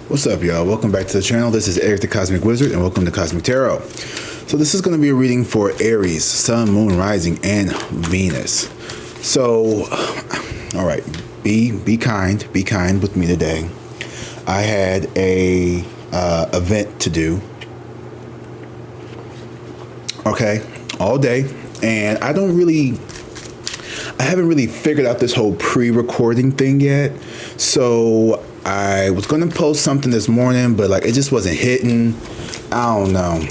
What's up, y'all? Welcome back to the channel. This is Aries the Cosmic Wizard, and welcome to Cosmic Tarot. So this is going to be a reading for Aries, Sun, Moon, Rising, and Venus. So, all right, be kind with me today. I had a event to do, okay, all day, and I haven't really figured out this whole pre-recording thing yet. So I was going to post something this morning, but like it just wasn't hitting. I don't know.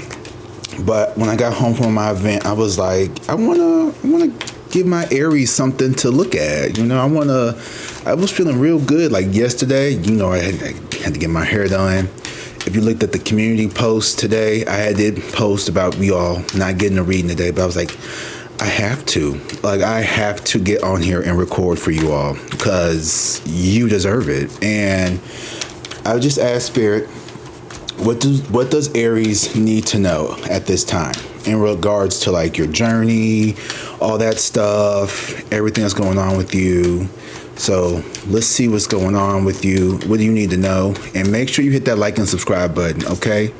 But when I got home from my event, I was like, I want to give my Aries something to look at. You know, I was feeling real good. Like yesterday, you know, I had to get my hair done. If you looked at the community post today, I did post about we all not getting a reading today, but I was like, I have to get on here and record for you all because you deserve it. And I would just ask Spirit, what does Aries need to know at this time in regards to like your journey, all that stuff, everything that's going on with you. So let's see what's going on with you. What do you need to know? And make sure you hit that like and subscribe button, okay?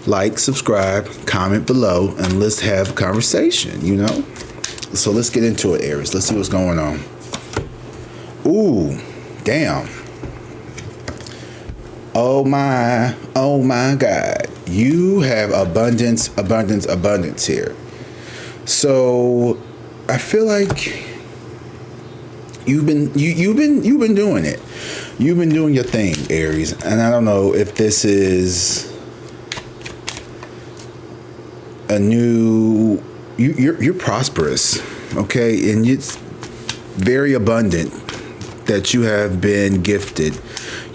Like, subscribe, comment below, and let's have a conversation, you know? So let's get into it, Aries. Let's see what's going on. Ooh, damn. Oh my God. You have abundance here. So I feel like you've been doing it. You've been doing your thing, Aries. And I don't know if this is a new, you're prosperous, okay, and it's very abundant that you have been gifted.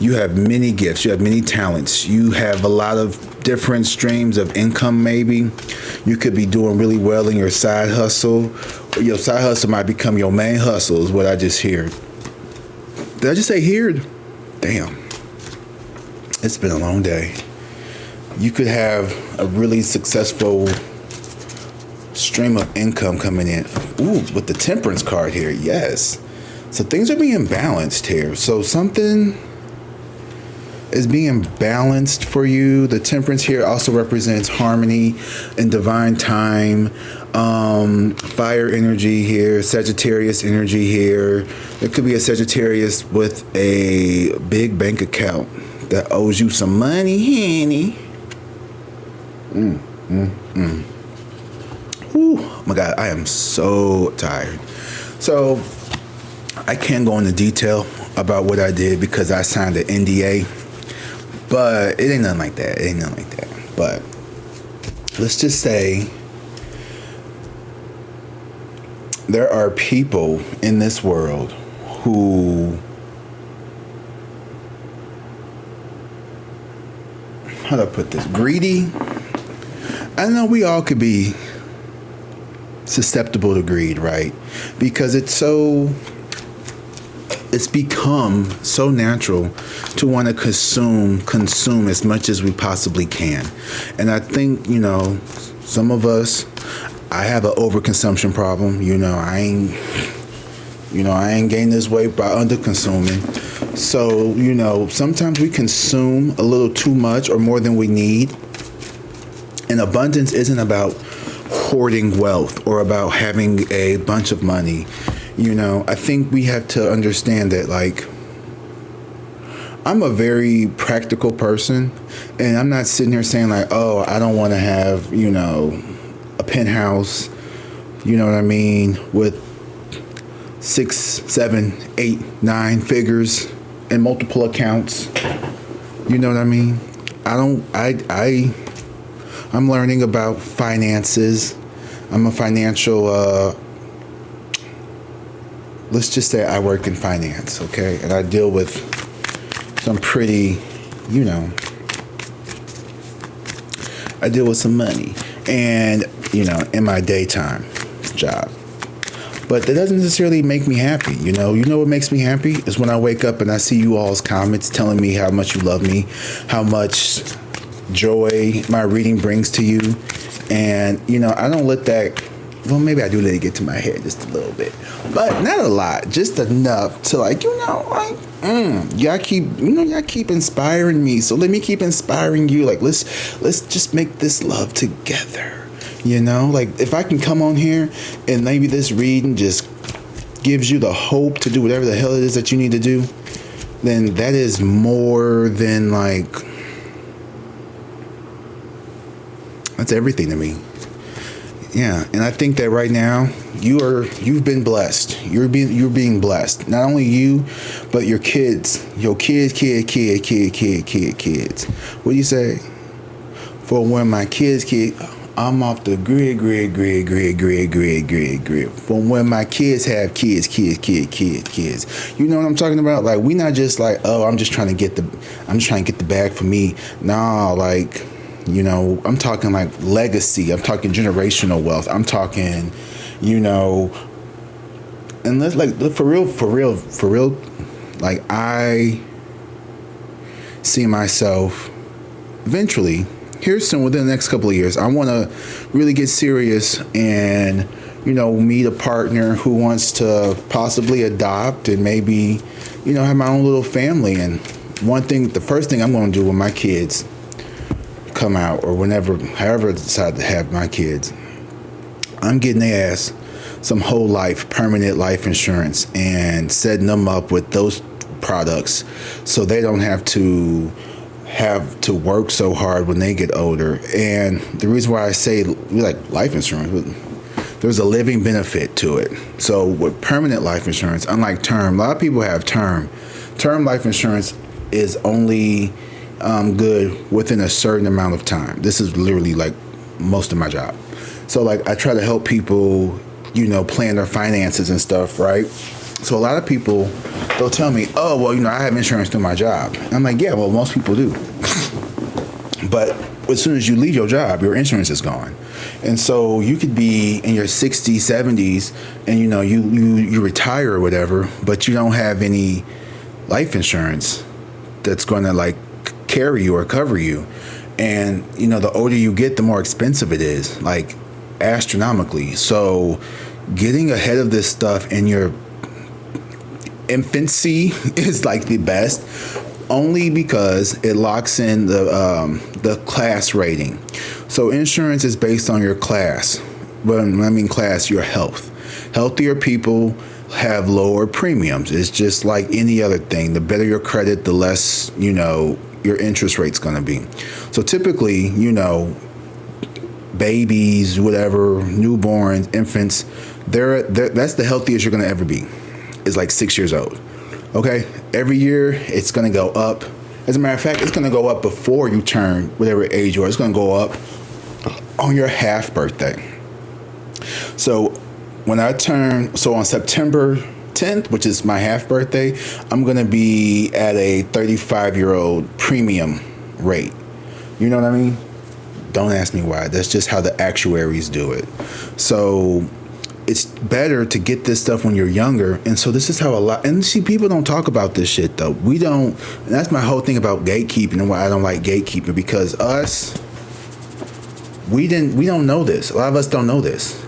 You have many gifts, you have many talents, you have a lot of different streams of income. Maybe you could be doing really well in your side hustle, or your side hustle might become your main hustle, is what I just heard. Did I just say heard? Damn, it's been a long day. You could have a really successful stream of income coming in. Ooh, with the Temperance card here, yes. So things are being balanced here. So something is being balanced for you. The Temperance here also represents harmony and divine time. Fire energy here, Sagittarius energy here. There could be a Sagittarius with a big bank account that owes you some money, honey. Oh my God, I am so tired. So I can't go into detail about what I did because I signed an NDA, but it ain't nothing like that. But let's just say there are people in this world who, how do I put this, greedy. I know we all could be susceptible to greed, right? Because it's become so natural to want to consume as much as we possibly can. And I think, you know, some of us, I have an overconsumption problem. You know, I ain't gained this weight by under consuming. So, you know, sometimes we consume a little too much or more than we need. And abundance isn't about hoarding wealth or about having a bunch of money. You know, I think we have to understand that, like, I'm a very practical person, and I'm not sitting here saying like, oh, I don't want to have, you know, a penthouse, you know what I mean, with 6, 7, 8, 9 figures and multiple accounts. You know what I mean? I'm learning about finances. I'm a financial, let's just say I work in finance, okay? And I deal with some pretty, you know, I deal with some money and, you know, in my daytime job. But that doesn't necessarily make me happy, you know? You know what makes me happy is when I wake up and I see you all's comments telling me how much you love me, how much joy my reading brings to you. And, you know, I don't let that Well, maybe I do let it get to my head just a little bit, but not a lot, just enough to like, y'all keep inspiring me. So let me keep inspiring you. Like, let's just make this love together. Like if I can come on here and maybe this reading just gives you the hope to do whatever the hell it is that you need to do, then that is more than like, that's everything to me. Yeah, and I think that right now you've been blessed. You're being blessed. Not only you, but your kids. Your kids. What do you say? For when my kids, I'm off the grid. For when my kids have kids. You know what I'm talking about? Like, we not just like, oh, I'm just trying to get the bag for me. Nah, like, I'm talking like legacy. I'm talking generational wealth. I'm talking, and let's like for real. Like, I see myself eventually here soon, within the next couple of years. I want to really get serious and, meet a partner who wants to possibly adopt and maybe, have my own little family. And the first thing I'm going to do with my kids come out, or however I decide to have my kids, I'm getting their ass some whole life, permanent life insurance, and setting them up with those products so they don't have to work so hard when they get older. And the reason why I say we like life insurance, there's a living benefit to it. So with permanent life insurance, unlike term, a lot of people have term life insurance is only good within a certain amount of time. This is literally like most of my job. So like I try to help people, plan their finances and stuff, right? So a lot of people, they'll tell me, oh, well, I have insurance through my job. And I'm like, yeah, well, most people do. But as soon as you leave your job, your insurance is gone. And so you could be in your 60s, 70s, and you retire or whatever, but you don't have any life insurance that's going to like carry you or cover you. And the older you get, the more expensive it is, like astronomically. So getting ahead of this stuff in your infancy is like the best, only because it locks in the class rating. So insurance is based on your class. When I mean class, your health. Healthier people have lower premiums. It's just like any other thing. The better your credit, the less your interest rate's going to be. So typically, babies, whatever, newborns, infants, that's the healthiest you're going to ever be. Is like 6 years old. Okay? Every year it's going to go up. As a matter of fact, it's going to go up before you turn whatever age you are. It's going to go up on your half birthday. So when I turn, on September 10th, which is my half birthday, I'm going to be at a 35-year-old premium rate. You know what I mean? Don't ask me why. That's just how the actuaries do it. So it's better to get this stuff when you're younger. And so this is how and see, people don't talk about this shit though. We don't, and that's my whole thing about gatekeeping and why I don't like gatekeeping, because we don't know this. A lot of us don't know this.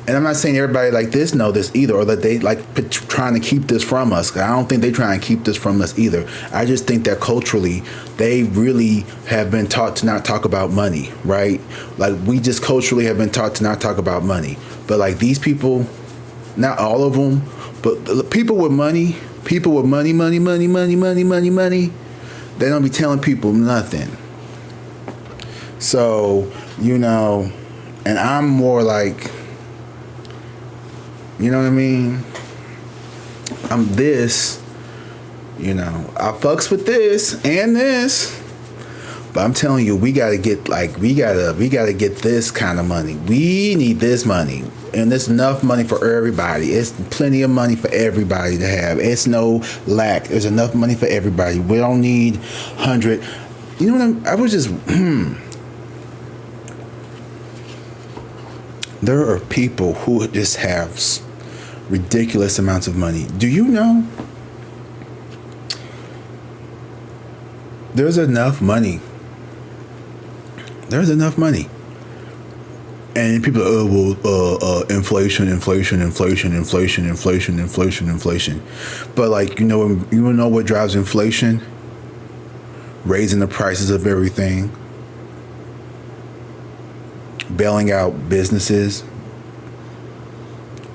And I'm not saying everybody like this know this either, or that they like trying to keep this from us. I don't think they try and keep this from us either. I just think that culturally, they really have been taught to not talk about money, right? Like we just culturally have been taught to not talk about money. But like these people, not all of them, but the people with money, they don't be telling people nothing. So, and I'm more like, you know what I mean? I'm this, I fucks with this and this, but I'm telling you, we gotta get this kind of money. We need this money, and there's enough money for everybody. It's plenty of money for everybody to have. It's no lack. There's enough money for everybody. We don't need 100. You know what I was just. There are people who just have ridiculous amounts of money. Do you know? There's enough money. And people are, inflation. But like, you know what drives inflation? Raising the prices of everything, bailing out businesses.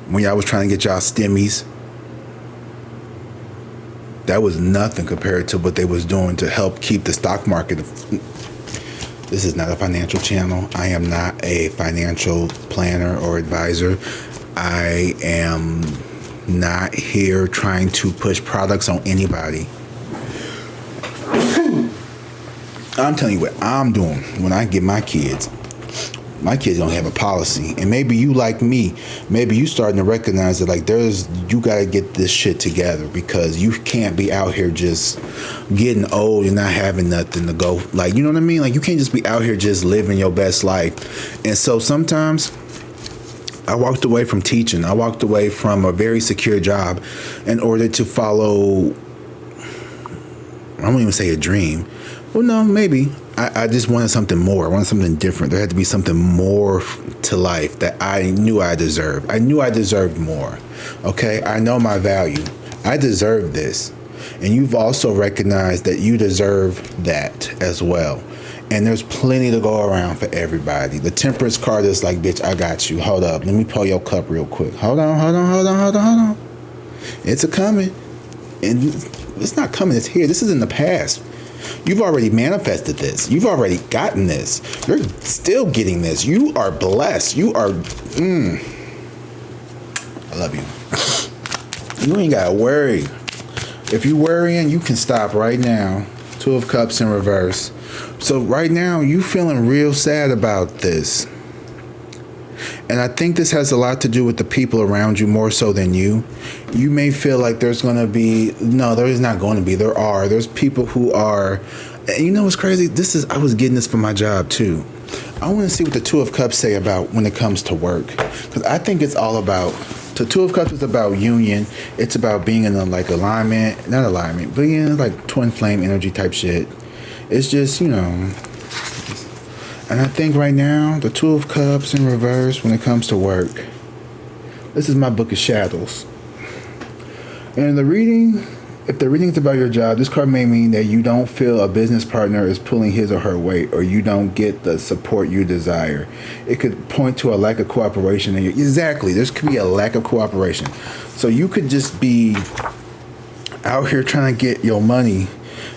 When y'all was trying to get y'all stimmies, that was nothing compared to what they was doing to help keep the stock market. This is not a financial channel. I am not a financial planner or advisor. I am not here trying to push products on anybody. I'm telling you what I'm doing when I get my kids. My kids don't have a policy. And maybe you like me, maybe you starting to recognize that like you got to get this shit together, because you can't be out here just getting old and not having nothing to go. Like, you know what I mean? Like, you can't just be out here just living your best life. And so sometimes I walked away from teaching. I walked away from a very secure job in order to follow, I won't even say a dream. Well, no, maybe. I just wanted something more. I wanted something different. There had to be something more to life that I knew I deserved. I knew I deserved more. Okay? I know my value. I deserve this. And you've also recognized that you deserve that as well. And there's plenty to go around for everybody. The temperance card is like, bitch, I got you. Hold up. Let me pull your cup real quick. Hold on. It's a coming. And it's not coming. It's here. This is in the past. You've already manifested this. You've already gotten this. You're still getting this. You are blessed. You are, I love you. You ain't got to worry. If you're worrying, you can stop right now. Two of Cups in reverse. So right now, you feeling real sad about this. And I think this has a lot to do with the people around you more so than you. You may feel like there's going to be, no, there is not going to be. There's people who are, and you know what's crazy? I was getting this for my job too. I want to see what the Two of Cups say about when it comes to work. Because I think it's all about, the Two of Cups is about union. It's about being in not alignment, but like twin flame energy type shit. It's just, and I think right now, the Two of Cups in reverse when it comes to work. This is my book of shadows. And if the reading is about your job, this card may mean that you don't feel a business partner is pulling his or her weight, or you don't get the support you desire. It could point to a lack of cooperation. Exactly, there could be a lack of cooperation. So you could just be out here trying to get your money.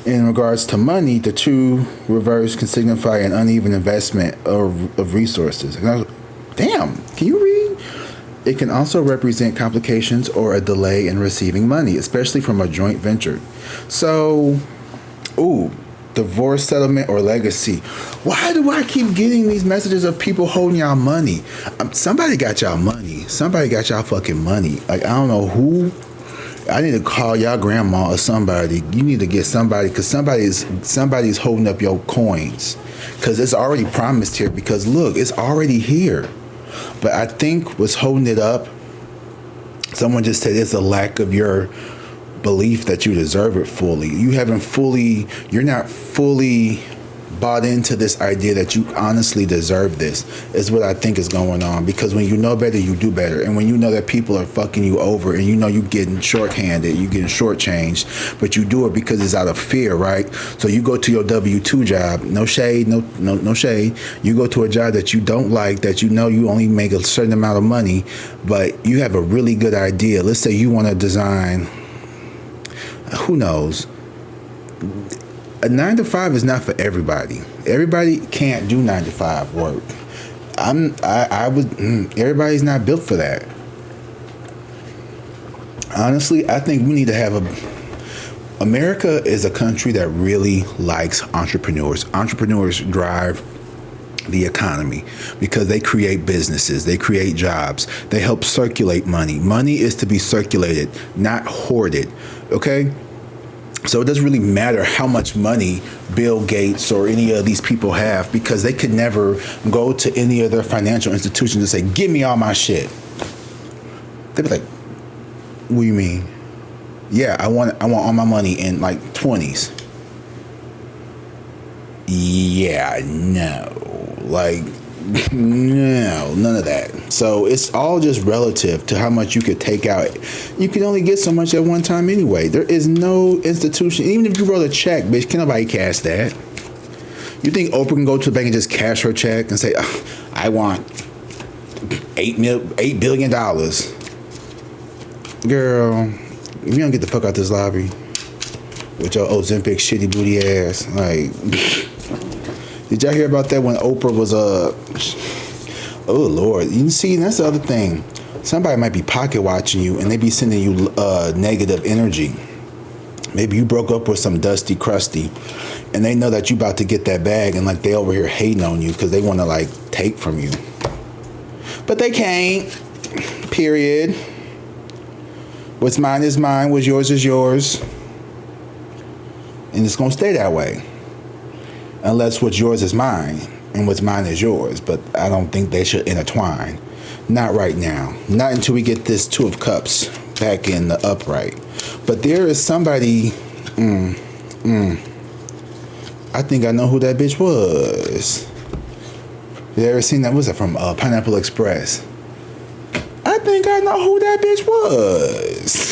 In regards to money, the two reverse can signify an uneven investment of resources. Damn, can you read? It can also represent complications or a delay in receiving money, especially from a joint venture. So, divorce settlement or legacy. Why do I keep getting these messages of people holding y'all money? Somebody got y'all money. Somebody got y'all fucking money. Like, I don't know who. I need to call y'all grandma or somebody. You need to get somebody, because somebody's holding up your coins, because it's already promised here. Because look, it's already here. But I think what's holding it up, someone just said, it's a lack of your belief that you deserve it fully. You're not fully bought into this idea that you honestly deserve this, is what I think is going on. Because when you know better, you do better. And when you know that people are fucking you over, and you know you're getting shorthanded, you're getting shortchanged, but you do it because it's out of fear, right? So you go to your W-2 job, no shade, no shade. You go to a job that you don't like, that you know you only make a certain amount of money, but you have a really good idea. Let's say you want to design, who knows? A 9-to-5 is not for everybody. Everybody can't do 9-to-5 work. Everybody's not built for that. Honestly, I think we need to have America is a country that really likes entrepreneurs. Entrepreneurs drive the economy because they create businesses, they create jobs, they help circulate money. Money is to be circulated, not hoarded. Okay? So it doesn't really matter how much money Bill Gates or any of these people have, because they could never go to any of their financial institutions and say, give me all my shit. They'd be like, what do you mean? Yeah, I want all my money in like 20s. Yeah, no. Like, No, none of that. So it's all just relative to how much you could take out. You can only get so much at one time anyway. There is no institution. Even if you wrote a check, bitch, can nobody cash that? You think Oprah can go to the bank and just cash her check and say, I want $8 billion? Girl, if you don't get the fuck out this lobby with your Ozempic shitty booty ass. Like, did y'all hear about that when Oprah was oh Lord, you see, that's the other thing. Somebody might be pocket watching you and they be sending you negative energy. Maybe you broke up with some dusty crusty and they know that you about to get that bag and like they over here hating on you because they want to like take from you. But they can't. Period. What's mine is mine. What's yours is yours. And it's going to stay that way. Unless what's yours is mine and what's mine is yours. But I don't think they should intertwine. Not right now. Not until we get this Two of Cups back in the upright. But there is somebody. I think I know who that bitch was. You ever seen that? Was it from Pineapple Express? I think I know who that bitch was.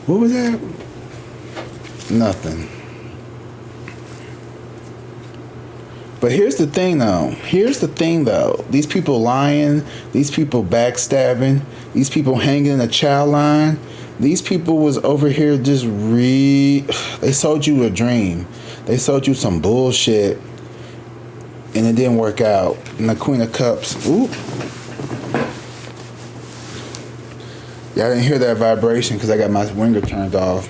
What was that? Nothing. But here's the thing though. These people lying, these people backstabbing, these people hanging in a child line. These people was over here just they sold you a dream. They sold you some bullshit and it didn't work out. And the Queen of Cups, oop. Y'all didn't hear that vibration because I got my ringer turned off.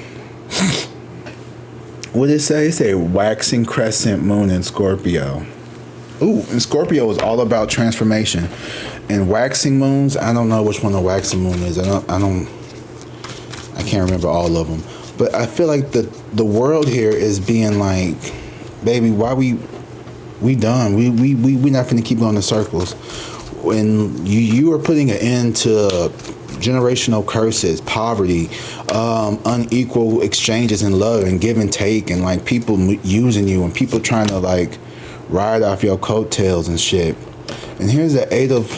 What did it say? It said waxing crescent moon in Scorpio. Ooh, and Scorpio is all about transformation. And waxing moons, I don't know which one the waxing moon is. I can't remember all of them. But I feel like the world here is being like, baby, why we done? We not finna keep going in circles. When you are putting an end to generational curses, poverty, unequal exchanges in love and give and take, and like people using you and people trying to like ride off your coattails and shit. And here's the Eight of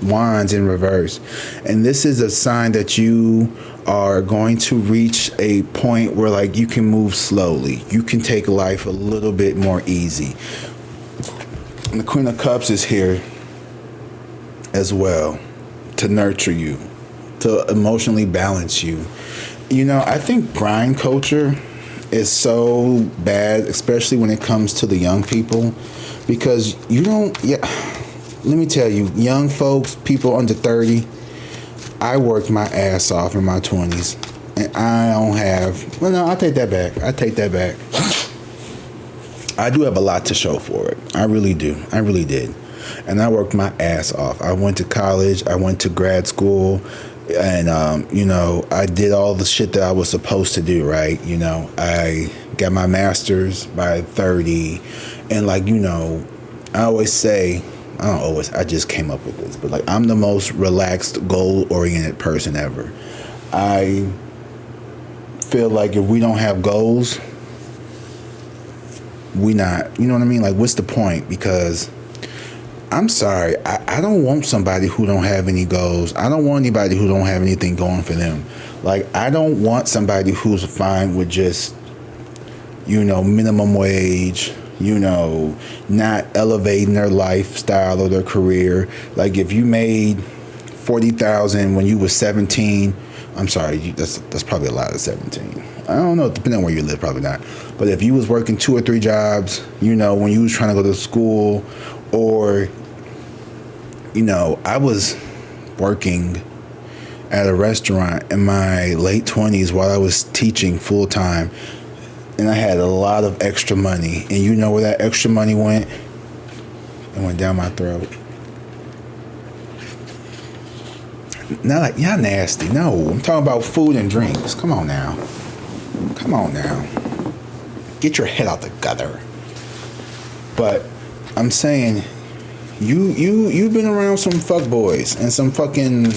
Wands in reverse, and this is a sign that you are going to reach a point where like you can move slowly. You can take life a little bit more easy. And the Queen of Cups is here as well to nurture you, to emotionally balance you. You know, I think grind culture is so bad, especially when it comes to the young people, because let me tell you, young folks, people under 30, I worked my ass off in my 20s, and I don't have, well, no, I take that back. I do have a lot to show for it. I really do. I really did. And I worked my ass off. I went to college. I went to grad school. And, I did all the shit that I was supposed to do, right? I got my master's by 30. And, I always say, I just came up with this. But, I'm the most relaxed, goal-oriented person ever. I feel like if we don't have goals, we not, you know what I mean? What's the point? Because I'm sorry, I don't want somebody who don't have any goals. I don't want anybody who don't have anything going for them. I don't want somebody who's fine with just, minimum wage, not elevating their lifestyle or their career. If you made $40,000 when you was 17, I'm sorry, that's probably a lot of 17. I don't know, depending on where you live, probably not. But if you was working 2 or 3 jobs, when you was trying to go to school, or, I was working at a restaurant in my late 20s while I was teaching full time, and I had a lot of extra money. And you know where that extra money went? It went down my throat. Not y'all nasty. No, I'm talking about food and drinks. Come on now. Get your head out the gutter. But I'm saying, you've been around some fuckboys and some fucking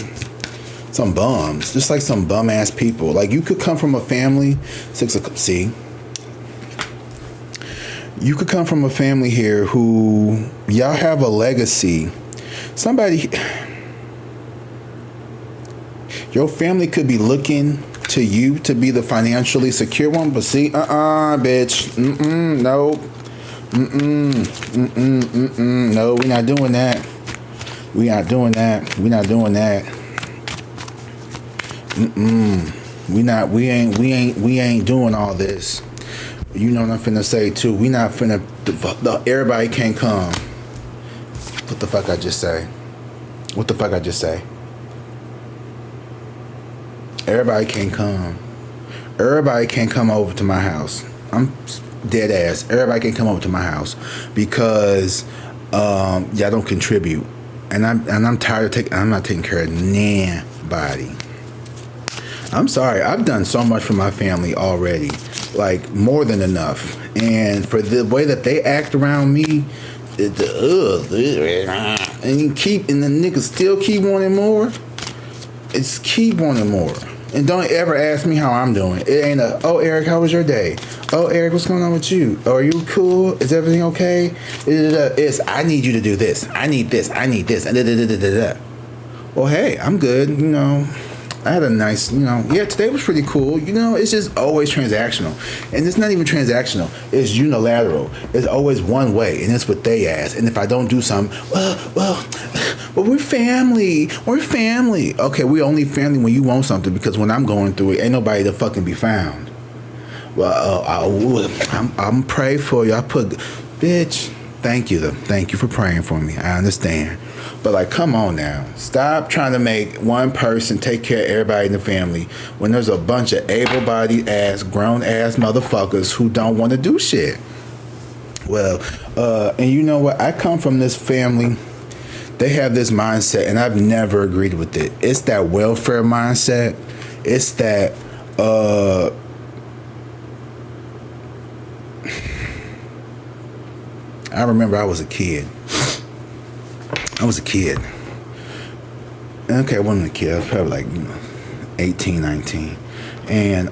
Some bums, just like some bum ass people. Like, you could come from a family, you could come from a family here who y'all have a legacy. Your family could be looking to you to be the financially secure one, but see, bitch, no, no, we're not doing that. We're not doing that. We're not doing that. We ain't doing all this. You know what I'm finna say too. We not finna. Everybody can't come. What the fuck I just say? What the fuck I just say? Everybody can't come. Everybody can't come over to my house. I'm dead ass. Everybody can come over to my house because y'all don't contribute, and I'm tired of taking. I'm not taking care of nobody. I'm sorry. I've done so much for my family already, like more than enough. And for the way that they act around me, and the niggas still keep wanting more. It's keep wanting more. And don't ever ask me how I'm doing. It ain't oh, Eric, how was your day? Oh, Eric, what's going on with you? Oh, are you cool? Is everything okay? It's, I need you to do this. I need this. I need this. Well, hey, I'm good. You know, I had a nice, today was pretty cool. It's just always transactional. And it's not even transactional. It's unilateral. It's always one way. And it's what they ask. And if I don't do something, well, we're family. We're family. Okay, we only family when you want something, because when I'm going through it, ain't nobody to fucking be found. Well, I'm praying for you. Bitch, thank you for praying for me. I understand. But like, come on now. Stop trying to make one person take care of everybody in the family when there's a bunch of able-bodied ass, grown-ass motherfuckers who don't want to do shit. Well, and you know what? I come from this family. They have this mindset, and I've never agreed with it. It's that welfare mindset. It's that, I remember I was a kid. Okay, I wasn't a kid. I was probably like, 18, 19. And,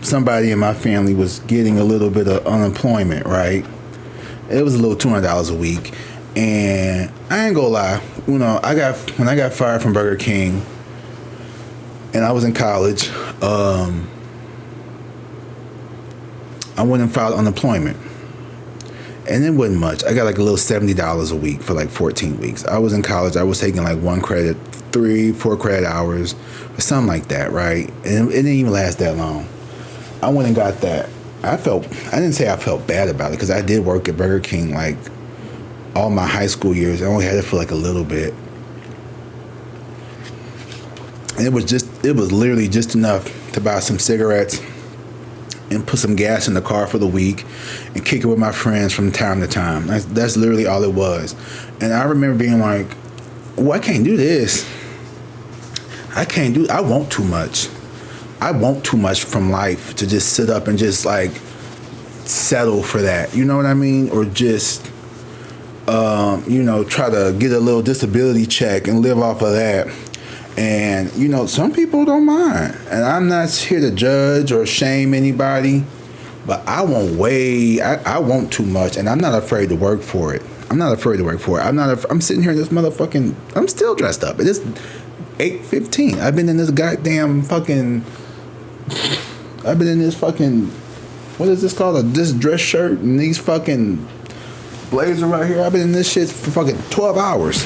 somebody in my family was getting a little bit of unemployment, right? It was a little $200 a week. And I ain't gonna lie, when I got fired from Burger King and I was in college, I went and filed unemployment. And it wasn't much. I got like a little $70 a week for like 14 weeks. I was in college. I was taking like 1 credit, 3-4 credit hours, or something like that, right? And it didn't even last that long. I went and got that. I didn't say I felt bad about it, because I did work at Burger King like all my high school years. I only had it for like a little bit. And it was literally just enough to buy some cigarettes and put some gas in the car for the week and kick it with my friends from time to time. That's literally all it was. And I remember being like, well, I can't do this. I want too much. I want too much from life to just sit up and just like settle for that. You know what I mean? Or just, try to get a little disability check and live off of that. And, some people don't mind. And I'm not here to judge or shame anybody, but I want too much, and I'm not afraid to work for it. I'm sitting here in this motherfucking, I'm still dressed up. It is 8:15. I've been in this fucking, what is this called? This dress shirt and these fucking blazer right here. I've been in this shit for fucking 12 hours.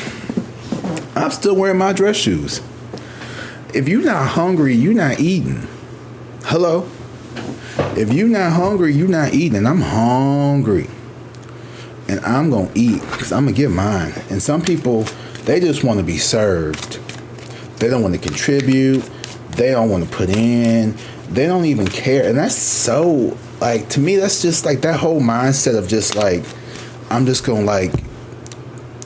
I'm still wearing my dress shoes. If you're not hungry, you're not eating. Hello? If you're not hungry, you're not eating. And I'm hungry. And I'm going to eat, because I'm going to get mine. And some people, they just want to be served. They don't want to contribute. They don't want to put in. They don't even care. And that's so, like, to me, that's just like that whole mindset of just like, I'm just going to like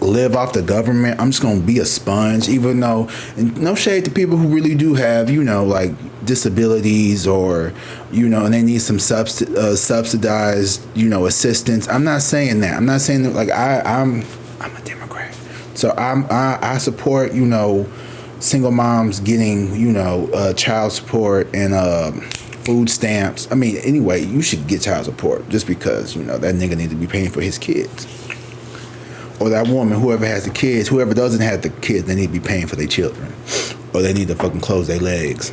live off the government. I'm just gonna be a sponge, even though, and no shade to people who really do have, like disabilities or, and they need some subsidized, assistance. I'm not saying that. I'm not saying that, like, I'm a Democrat. So I support, single moms getting, child support and food stamps. I mean, anyway, you should get child support just because, that nigga need to be paying for his kids. Or that woman, whoever has the kids, whoever doesn't have the kids, they need to be paying for their children. Or they need to fucking close their legs.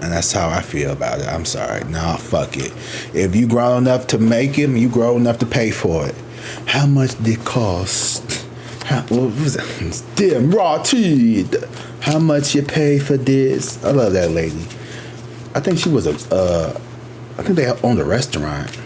And that's how I feel about it. I'm sorry. Nah, fuck it. If you grown enough to make him, you grown enough to pay for it. How much did it cost? What was it? Damn, raw teeth. How much you pay for this? I love that lady. I think she was I think they owned a restaurant.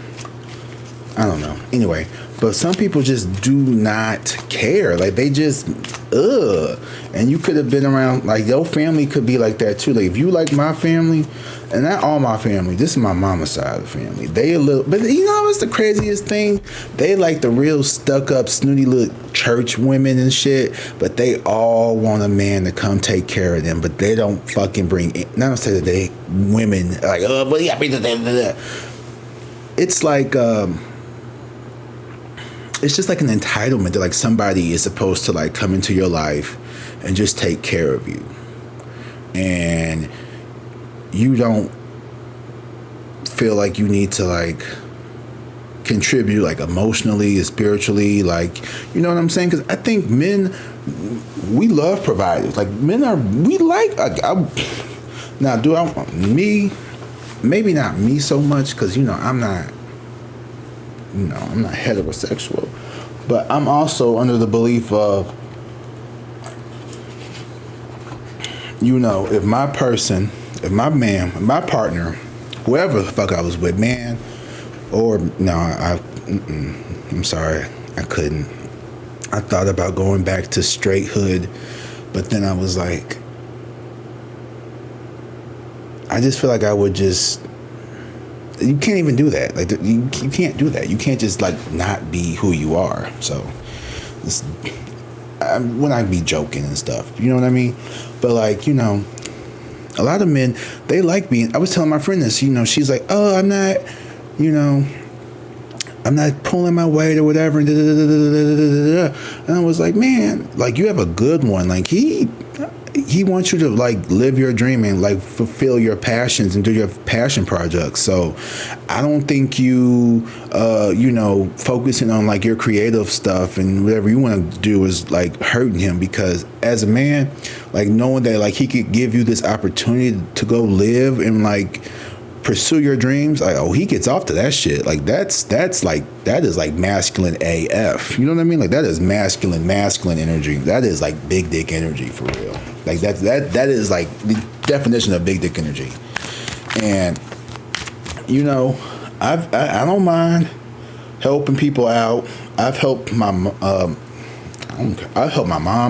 I don't know. Anyway, but some people just do not care. Like, they just, and you could have been around, like, your family could be like that too. Like, if you like my family, and not all my family, this is my mama's side of the family. They a little, but what's the craziest thing? They like the real stuck up, snooty little church women and shit, but they all want a man to come take care of them, but they don't fucking bring, not to say that they, women, like, but yeah, it's like, it's just like an entitlement that like somebody is supposed to like come into your life and just take care of you, and you don't feel like you need to like contribute like emotionally and spiritually, like, you know what I'm saying? Because I think men, we love providers. Like, men are, we like now do I me maybe not me so much, because I'm not heterosexual, but I'm also under the belief of, if my person, if my man, my partner, whoever the fuck I was with, man, or no, I'm sorry, I couldn't. I thought about going back to straight hood, but then I was like, I just feel like I would just, you can't even do that. Like, you can't do that. You can't just like not be who you are. So when I be joking and stuff, you know what I mean? But like, a lot of men, they like being, I was telling my friend this, she's like, oh, I'm not pulling my weight or whatever. And I was like, man, like, you have a good one. Like, he wants you to like live your dream and like fulfill your passions and do your passion projects. So I don't think you focusing on like your creative stuff and whatever you want to do is like hurting him, because as a man, like, knowing that like he could give you this opportunity to go live and like pursue your dreams, like, oh, he gets off to that shit. Like, that is like masculine AF. You know what I mean? Like, that is masculine energy. That is like big dick energy for real. Like, that is like the definition of big dick energy. And I don't mind helping people out. I've helped my mom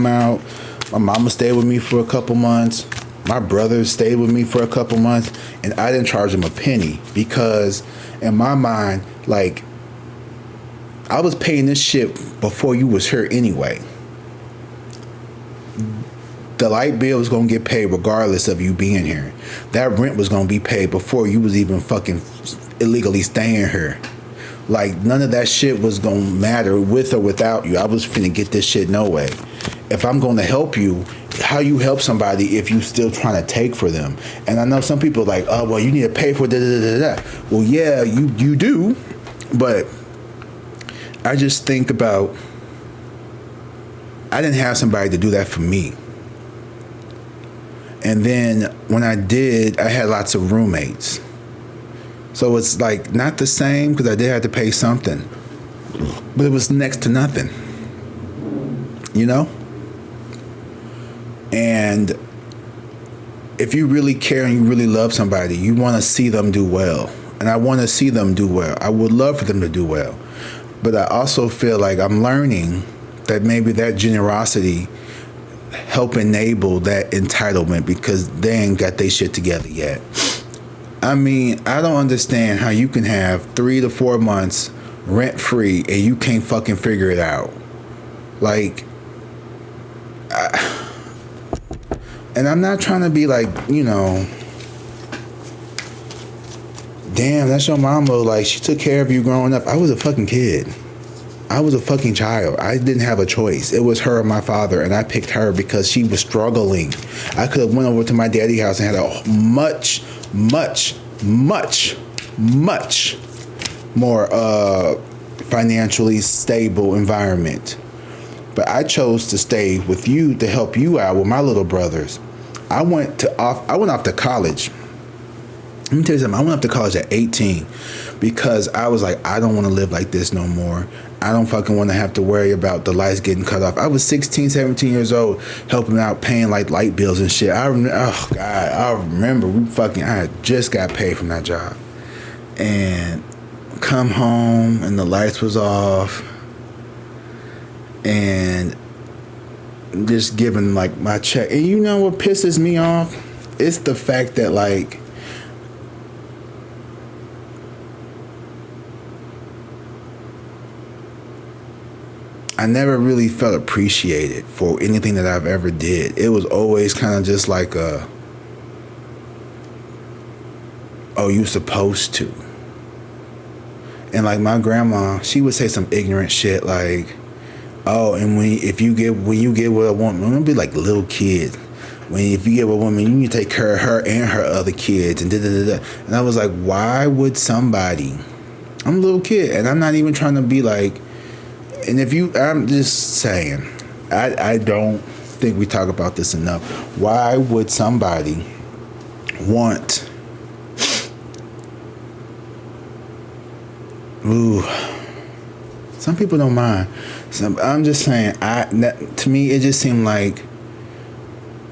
out. My mama stayed with me for a couple months. My brother stayed with me for a couple months, and I didn't charge him a penny, because in my mind, like, I was paying this shit before you was here anyway. The light bill was going to get paid regardless of you being here. That rent was going to be paid before you was even fucking illegally staying here. Like, none of that shit was going to matter with or without you. I was finna get this shit no way. If I'm going to help you, how you help somebody if you still trying to take for them? And I know some people are like, oh, well, you need to pay for da. Well, yeah, you do, but I just think about, I didn't have somebody to do that for me. And then when I did, I had lots of roommates. So it's like not the same, because I did have to pay something, but it was next to nothing, And if you really care and you really love somebody, you want to see them do well. And I want to see them do well. I would love for them to do well. But I also feel like I'm learning that maybe that generosity help enable that entitlement, because they ain't got their shit together yet. I mean, I don't understand how you can have 3 to 4 months rent free and you can't fucking figure it out. Like, and I'm not trying to be like, damn, that's your mama. Like, she took care of you growing up. I was a fucking kid. I was a fucking child. I didn't have a choice. It was her or my father, and I picked her because she was struggling. I could have went over to my daddy's house and had a much more financially stable environment. But I chose to stay with you to help you out with my little brothers. I went off to college. Let me tell you something. I went off to college at 18 because I was like, I don't want to live like this no more. I don't fucking want to have to worry about the lights getting cut off. I was 16, 17 years old, helping out, paying like light bills and shit. I remember I had just got paid from that job. And come home and the lights was off. And just giving like my check. And you know what pisses me off? It's the fact that like, I never really felt appreciated for anything that I've ever did. It was always kind of just like oh, you supposed to. And like my grandma, she would say some ignorant shit like, oh, and when you get with a woman, I'm gonna be like little kids. If you get with a woman, you need to take care of her and her other kids and da. And I was like, why would somebody? I'm a little kid, and I'm not even trying to be like. And I'm just saying, I don't think we talk about this enough. Why would somebody want? Ooh. Some people don't mind. I'm just saying, to me, it just seemed like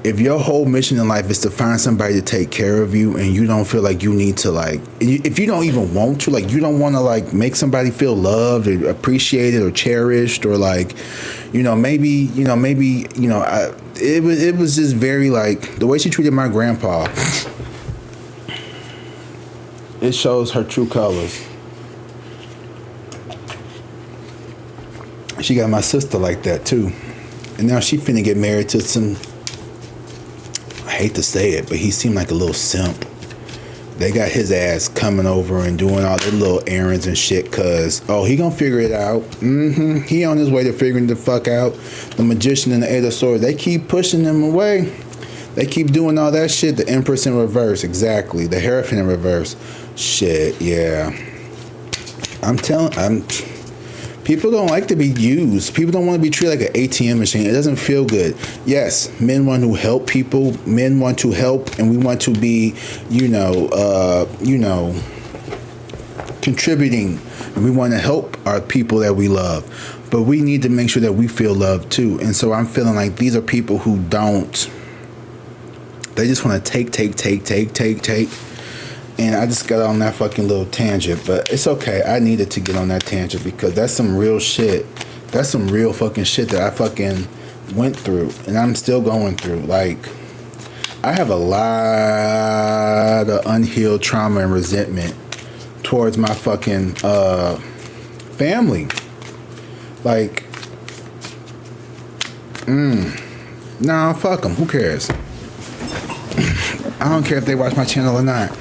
if your whole mission in life is to find somebody to take care of you and you don't feel like you need to like, if you don't even want to, like you don't want to like make somebody feel loved or appreciated or cherished or like, maybe, it was just very like the way she treated my grandpa. It shows her true colors. She got my sister like that too. And now she finna get married to some, I hate to say it, but he seemed like a little simp. They got his ass coming over and doing all the little errands and shit cause, he gonna figure it out. He on his way to figuring the fuck out. The magician and the eight of swords, they keep pushing him away. They keep doing all that shit. The Empress in reverse, exactly. The Hierophant in reverse. Shit, yeah. People don't like to be used. People don't want to be treated like an ATM machine. It doesn't feel good. Yes, men want to help people. Men want to help, and we want to be, contributing. And we want to help our people that we love. But we need to make sure that we feel loved too. And so I'm feeling like these are people who don't. They just want to take. And I just got on that fucking little tangent, but it's okay. I needed to get on that tangent because that's some real shit. That's some real fucking shit that I fucking went through and I'm still going through. Like, I have a lot of unhealed trauma and resentment towards my fucking family. Like, nah, fuck them. Who cares? I don't care if they watch my channel or not.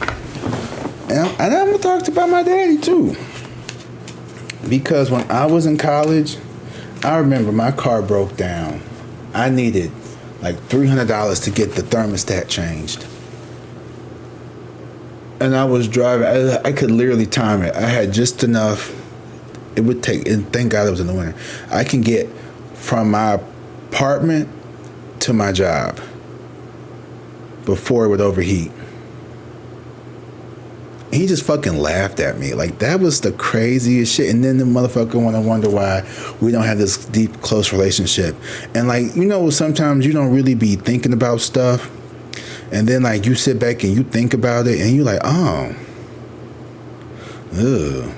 And I'm going to talk about my daddy, too. Because when I was in college, I remember my car broke down. I needed like $300 to get the thermostat changed. And I was driving. I could literally time it. I had just enough. It would take, and thank God it was in the winter. I can get from my apartment to my job before it would overheat. He just fucking laughed at me. Like, that was the craziest shit. And then the motherfucker want to wonder why we don't have this deep, close relationship. And, like, sometimes you don't really be thinking about stuff. And then, like, you sit back and you think about it. And you're like, oh. Ugh.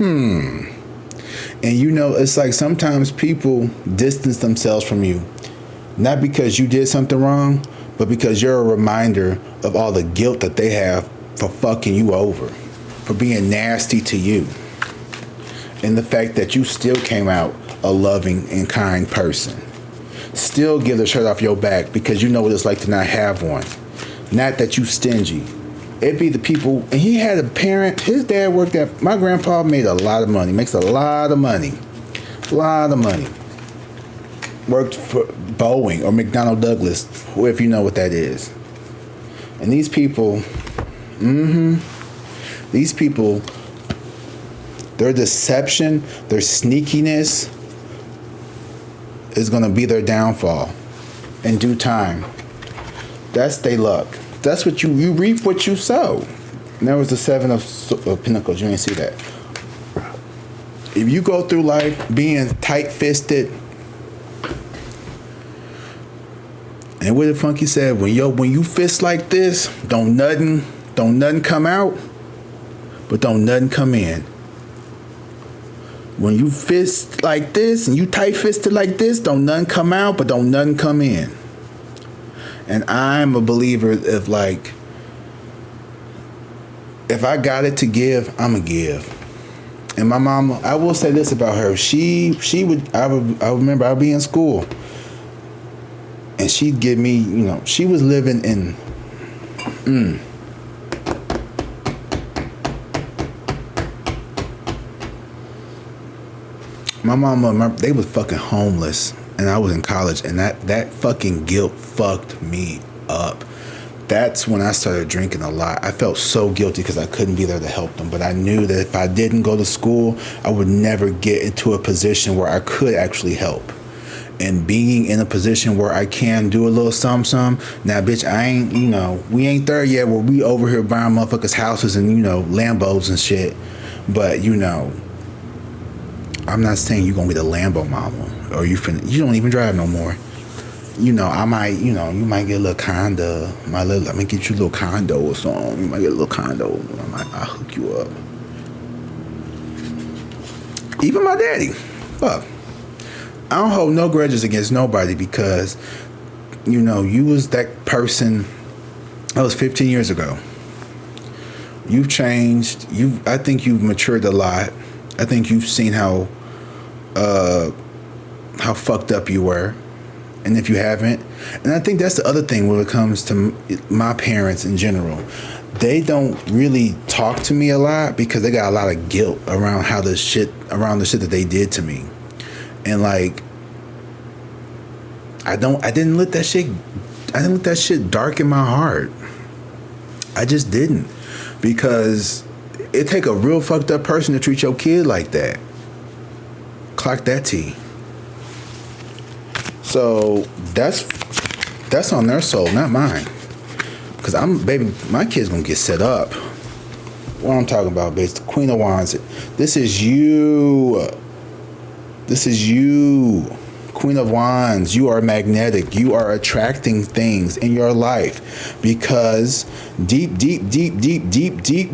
And, it's like sometimes people distance themselves from you. Not because you did something wrong, but because you're a reminder of all the guilt that they have for fucking you over, for being nasty to you, and the fact that you still came out a loving and kind person, still give the shirt off your back because you know what it's like to not have one. Not that you stingy, It'd be the people, and he had a parent. His dad worked at. My grandpa made a lot of money. Makes a lot of money. Worked for Boeing or McDonnell Douglas, if you know what that is. And these people, their deception, their sneakiness is going to be their downfall in due time. That's their luck. That's what you reap what you sow. And that was the Seven of Pentacles. You ain't see that. If you go through life being tight-fisted, and what the funky said, when you fist like this, don't nothing come out, but don't nothing come in. When you fist like this and you tight-fisted like this, don't nothing come out, but don't nothing come in. And I'm a believer of like, if I got it to give, I'ma give. And my mama, I will say this about her. I remember I'd be in school and she'd give me, she was living in, my mama, they was fucking homeless. And I was in college, and that fucking guilt fucked me up. That's when I started drinking a lot. I felt so guilty because I couldn't be there to help them. But I knew that if I didn't go to school, I would never get into a position where I could actually help. And being in a position where I can do a little something. Now, bitch, I ain't, we ain't there yet where we over here buying motherfuckers' houses and, Lambos and shit. But, I'm not saying you're going to be the Lambo mama. Or you don't even drive no more. I might, you might get a little condo. I might get you a little condo or something. You might get a little condo. I'll hook you up. Even my daddy. Fuck. I don't hold no grudges against nobody because, you was that person. That was 15 years ago. You've changed. I think you've matured a lot. I think you've seen how fucked up you were, and if you haven't, and I think that's the other thing when it comes to my parents in general, they don't really talk to me a lot because they got a lot of guilt around the shit that they did to me, and like I didn't let that shit darken my heart. I just didn't, because it take a real fucked up person to treat your kid like that. Clock that T. So that's on their soul, not mine. Cause my kid's gonna get set up. What I'm talking about, bitch, the Queen of Wands. This is you. Queen of Wands. You are magnetic. You are attracting things in your life because deep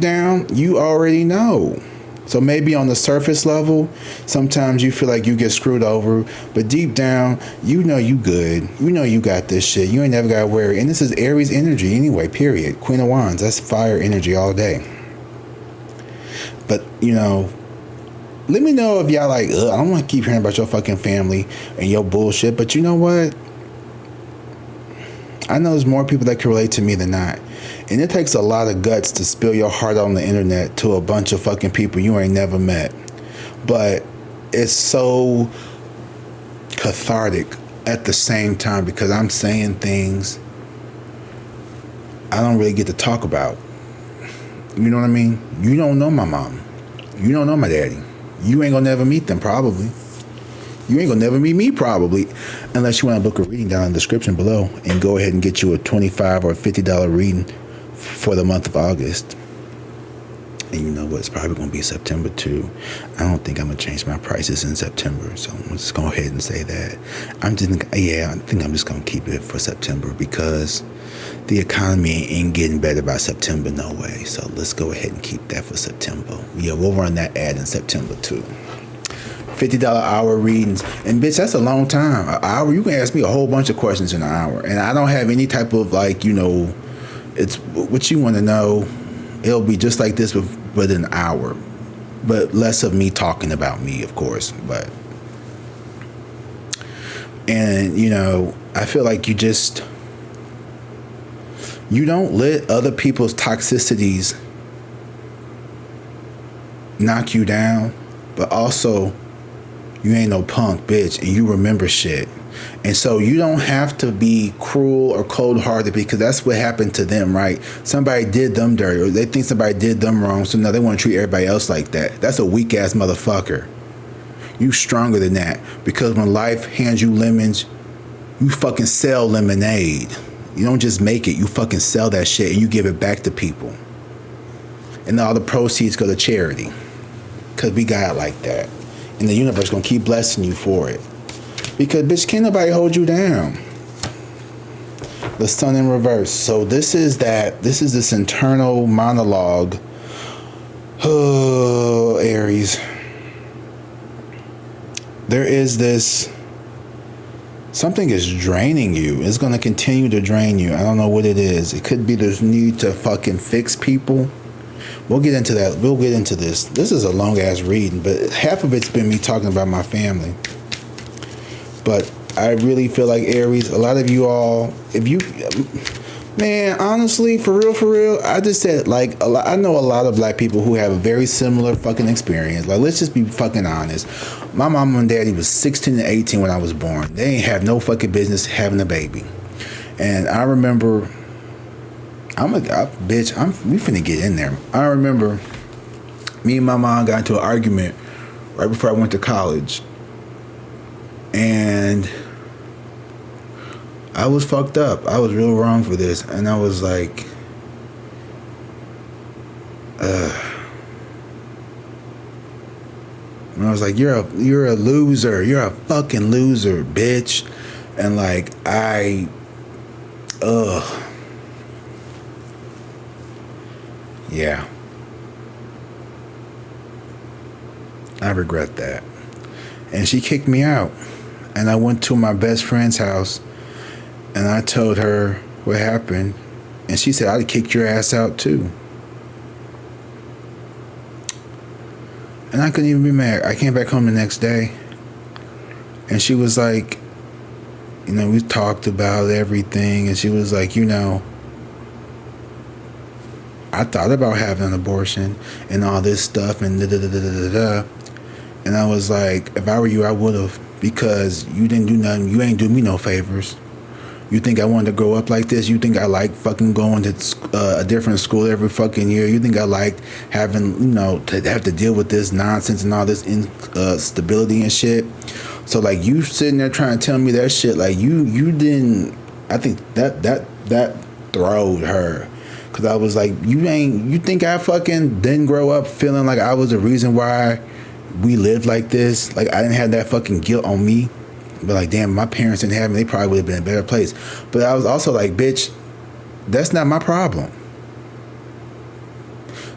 down, you already know. So maybe on the surface level, sometimes you feel like you get screwed over, but deep down, you know you good. You know you got this shit. You ain't never got to worry. And this is Aries energy anyway, period. Queen of Wands, that's fire energy all day. But, let me know if y'all like, I don't want to keep hearing about your fucking family and your bullshit, but you know what? I know there's more people that can relate to me than not. And it takes a lot of guts to spill your heart on the internet to a bunch of fucking people you ain't never met. But it's so cathartic at the same time because I'm saying things I don't really get to talk about. You know what I mean? You don't know my mom. You don't know my daddy. You ain't gonna never meet them probably. You ain't gonna never meet me probably, unless you want to book a reading down in the description below and go ahead and get you a $25 or $50 reading for the month of August. And you know what? It's probably gonna be September too. I don't think I'm gonna change my prices in September, so I'm just go ahead and say that. I think I'm just gonna keep it for September because the economy ain't getting better by September, no way. So let's go ahead and keep that for September. Yeah, we'll run that ad in September too. $50 hour readings. And bitch, that's a long time. An hour, you can ask me a whole bunch of questions in an hour. And I don't have any type of it's what you want to know. It'll be just like this with an hour. But less of me talking about me, of course. And I feel like You don't let other people's toxicities knock you down, but also you ain't no punk bitch and you remember shit. And so you don't have to be cruel or cold-hearted, because that's what happened to them, right? Somebody did them dirty, or they think somebody did them wrong, so now they want to treat everybody else like that. That's a weak-ass motherfucker. You stronger than that, because when life hands you lemons, you fucking sell lemonade. You don't just make it, you fucking sell that shit and you give it back to people. And all the proceeds go to charity, because we got it like that. And the universe gonna keep blessing you for it. Because, bitch, can't nobody hold you down. The sun in reverse. So this is this internal monologue. Oh, Aries. There is this, something is draining you. It's going to continue to drain you. I don't know what it is. It could be this need to fucking fix people. We'll get into that. We'll get into this. This is a long ass reading, but half of it's been me talking about my family. But I really feel like, Aries, a lot of you all, if you, man, honestly, for real, I just said, like, I know a lot of black people who have a very similar fucking experience. Like, let's just be fucking honest. My mom and daddy was 16 and 18 when I was born. They ain't have no fucking business having a baby. And I remember, we finna get in there. I remember me and my mom got into an argument right before I went to college. And I was fucked up. I was real wrong for this. And I was like, and I was like, you're a loser. You're a fucking loser, bitch. And like, yeah. I regret that. And she kicked me out. And I went to my best friend's house and I told her what happened. And she said, I'd kick your ass out too. And I couldn't even be mad. I came back home the next day and she was like, you know, we talked about everything. And she was like, you know, I thought about having an abortion and all this stuff and da-da-da-da-da-da. And I was like, if I were you, I would have, because you didn't do nothing. You ain't do me no favors. You think I wanted to grow up like this? You think I like fucking going to a different school every fucking year? You think I liked having, you know, to have to deal with this nonsense and all this instability and shit? So like, you sitting there trying to tell me that shit, like you didn't. I think that throwed her. Cause I was like, you think I fucking didn't grow up feeling like I was the reason why we lived like this? Like, I didn't have that fucking guilt on me. But like, damn, my parents didn't have me, they probably would have been in a better place. But I was also like, bitch, that's not my problem.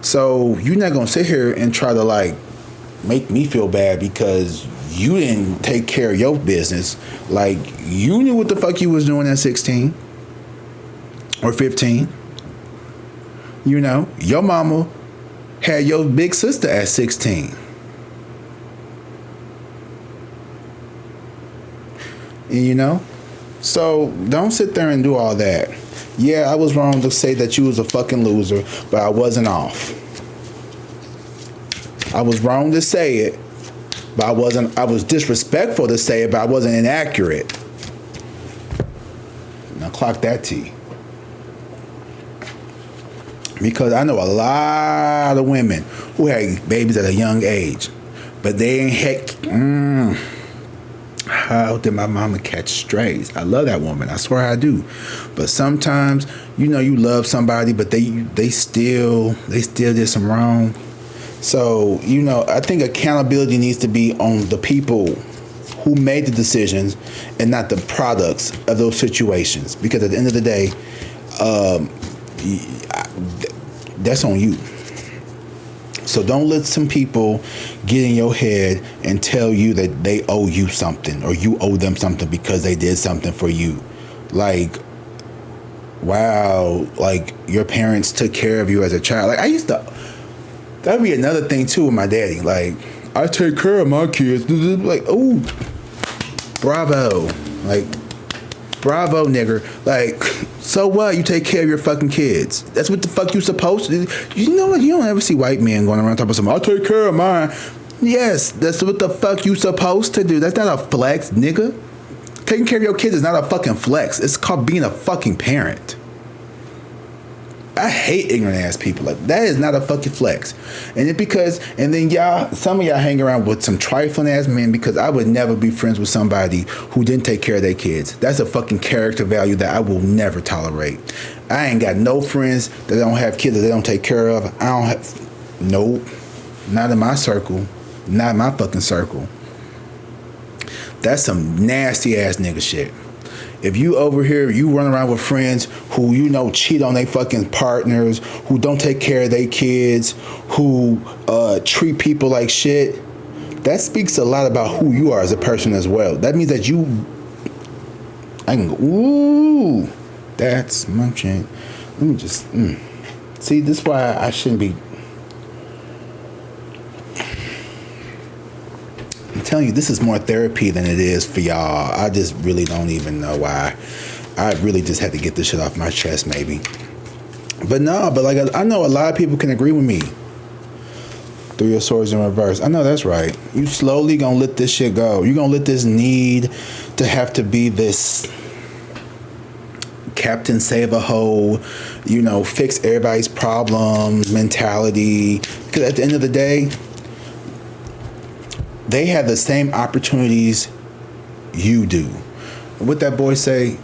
So you're not gonna sit here and try to like make me feel bad because you didn't take care of your business. Like, you knew what the fuck you was doing at 16 or 15. You know, your mama had your big sister at 16. You know? So don't sit there and do all that. Yeah, I was wrong to say that you was a fucking loser, but I wasn't off. I was wrong to say it, but I was disrespectful to say it, but I wasn't inaccurate. Now clock that T. Because I know a lot of women who had babies at a young age, but they ain't how did my mama catch strays? I love that woman. I swear I do. But sometimes, you know, you love somebody, but they still did some wrong. So, you know, I think accountability needs to be on the people who made the decisions and not the products of those situations. Because at the end of the day, that's on you. So don't let some people get in your head and tell you that they owe you something or you owe them something because they did something for you. Like, wow, like your parents took care of you as a child. Like, that'd be another thing too with my daddy. Like, I take care of my kids. Like, oh, bravo. Like, bravo, nigger. Like, So what? You take care of your fucking kids. That's what the fuck you supposed to do. You know what? You don't ever see white men going around talking about something. I'll take care of mine. Yes, that's what the fuck you supposed to do. That's not a flex, nigga. Taking care of your kids is not a fucking flex. It's called being a fucking parent. I hate ignorant ass people. Like, that is not a fucking flex. And then some of y'all hang around with some trifling ass men because I would never be friends with somebody who didn't take care of their kids. That's a fucking character value that I will never tolerate. I ain't got no friends that don't have kids that they don't take care of. Nope. Not in my circle. Not in my fucking circle. That's some nasty ass nigga shit. If you over here, you run around with friends who you know cheat on their fucking partners, who don't take care of their kids, who treat people like shit, that speaks a lot about who you are as a person as well. That means that I can go, ooh, that's my shit. Let me just, See, this is why I shouldn't be. I'm telling you, this is more therapy than it is for y'all. I just really don't even know why. I really just had to get this shit off my chest, maybe. But like I know a lot of people can agree with me. Three of Swords in reverse. I know that's right. You slowly gonna let this shit go. You gonna let this need to have to be this Captain Save-A-Ho, fix everybody's problems mentality. Because at the end of the day, they have the same opportunities you do. What that boy say?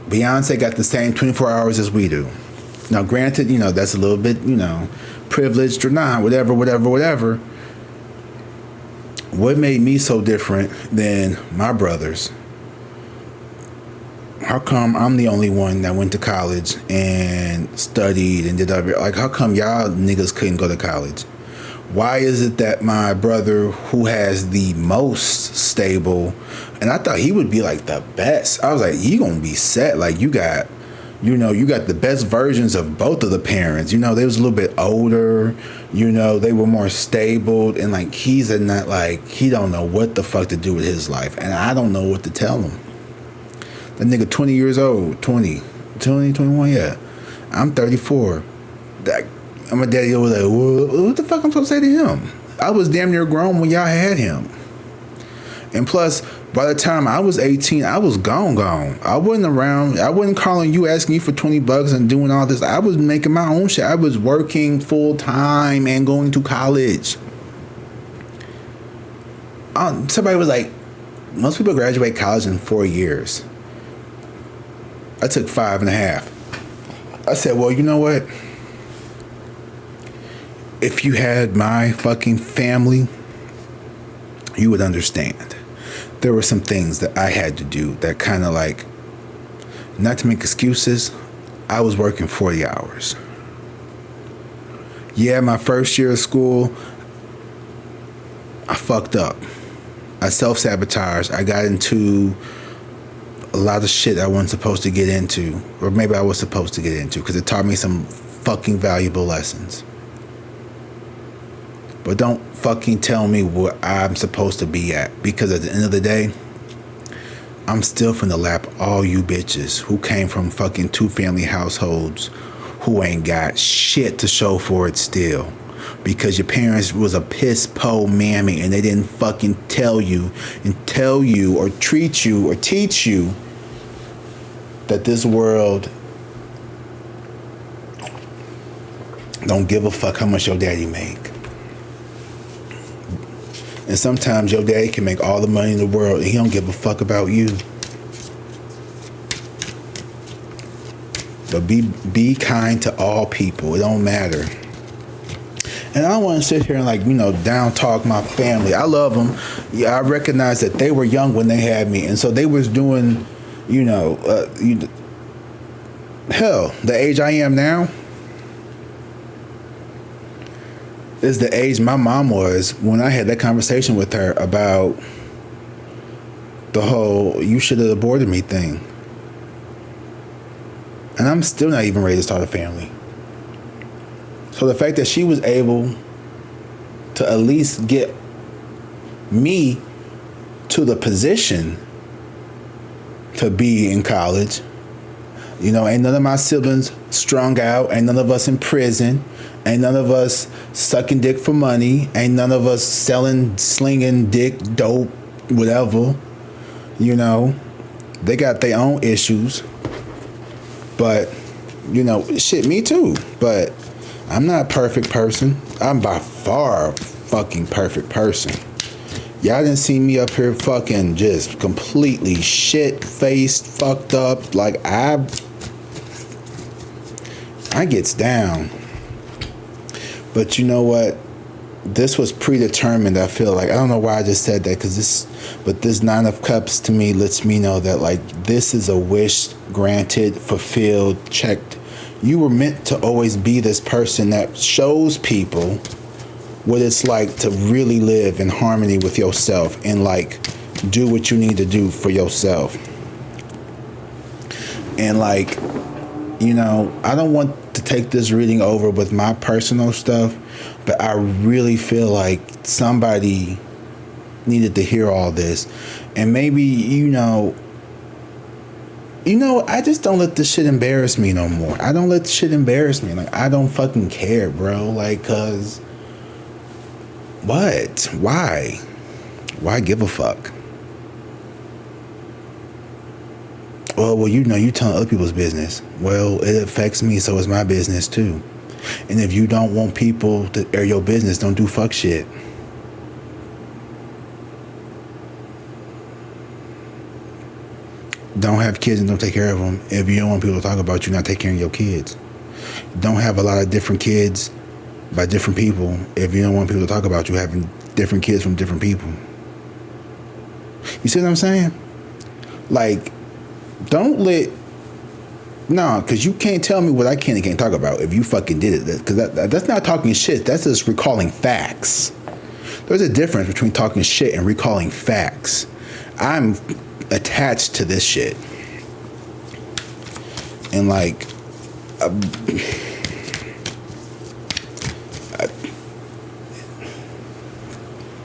Beyonce got the same 24 hours as we do. Now, granted, that's a little bit, privileged or not, whatever. What made me so different than my brothers? How come I'm the only one that went to college and studied and did everything? Like, how come y'all niggas couldn't go to college? Why is it that my brother, who has the most stable, and I thought he would be like the best. I was like, you gonna be set. Like, you got the best versions of both of the parents. They was a little bit older. They were more stable, and like he's in that, like, he don't know what the fuck to do with his life, and I don't know what to tell him. That nigga 20 years old, 21, yeah. I'm 34. My daddy was like, what the fuck I'm supposed to say to him? I was damn near grown when y'all had him. And plus, by the time I was 18, I was gone. I wasn't around. I wasn't calling you asking you for $20 and doing all this. I was making my own shit. I was working full time and going to college. Somebody was like, most people graduate college in 4 years. I took 5.5. I said, well, you know what? If you had my fucking family, you would understand. There were some things that I had to do that kind of like, not to make excuses, I was working 40 hours. Yeah, my first year of school, I fucked up. I self-sabotaged. I got into a lot of shit I wasn't supposed to get into. Or maybe I was supposed to get into, because it taught me some fucking valuable lessons. But don't fucking tell me where I'm supposed to be at. Because at the end of the day, I'm still finna lap all you bitches who came from fucking 2-family households who ain't got shit to show for it still. Because your parents was a piss po mammy and they didn't fucking tell you or treat you or teach you that this world don't give a fuck how much your daddy make. And sometimes your daddy can make all the money in the world and he don't give a fuck about you. But be kind to all people. It don't matter. And I don't want to sit here and down talk my family. I love them. Yeah, I recognize that they were young when they had me, and so they was doing, hell, the age I am now is the age my mom was when I had that conversation with her about the whole "you should have aborted me" thing. And I'm still not even ready to start a family. So the fact that she was able to at least get me to the position to be in college You know, ain't none of my siblings strung out. Ain't none of us in prison. Ain't none of us sucking dick for money. Ain't none of us selling, slinging dick, dope, whatever. You know, they got their own issues. But, you know, shit, me too. But I'm not a perfect person. I'm by far a fucking perfect person. Y'all didn't see me up here fucking just completely shit-faced, fucked up. Like, I gets down. But you know what? This was predetermined, I feel like. I don't know why I just said that, but this Nine of Cups to me lets me know that, like, this is a wish granted, fulfilled, checked. You were meant to always be this person that shows people what it's like to really live in harmony with yourself and, like, do what you need to do for yourself. And, like, you know, I don't want to take this reading over with my personal stuff, but I really feel like somebody needed to hear all this. And maybe, you know, I just don't let this shit embarrass me no more. I don't let the shit embarrass me. Like, I don't fucking care, bro. Like, cause what? Why? Why give a fuck? Well, you know, you telling other people's business. Well, it affects me, so it's my business too. And if you don't want people to air your business, don't do fuck shit. Don't have kids and don't take care of them. If you don't want people to talk about you not taking care of your kids. Don't have a lot of different kids by different people if you don't want people to talk about you having different kids from different people. You see what I'm saying? Like, don't let... No, because you can't tell me what I can and can't talk about if you fucking did it. Because that's not talking shit. That's just recalling facts. There's a difference between talking shit and recalling facts. I'm attached to this shit. And, like...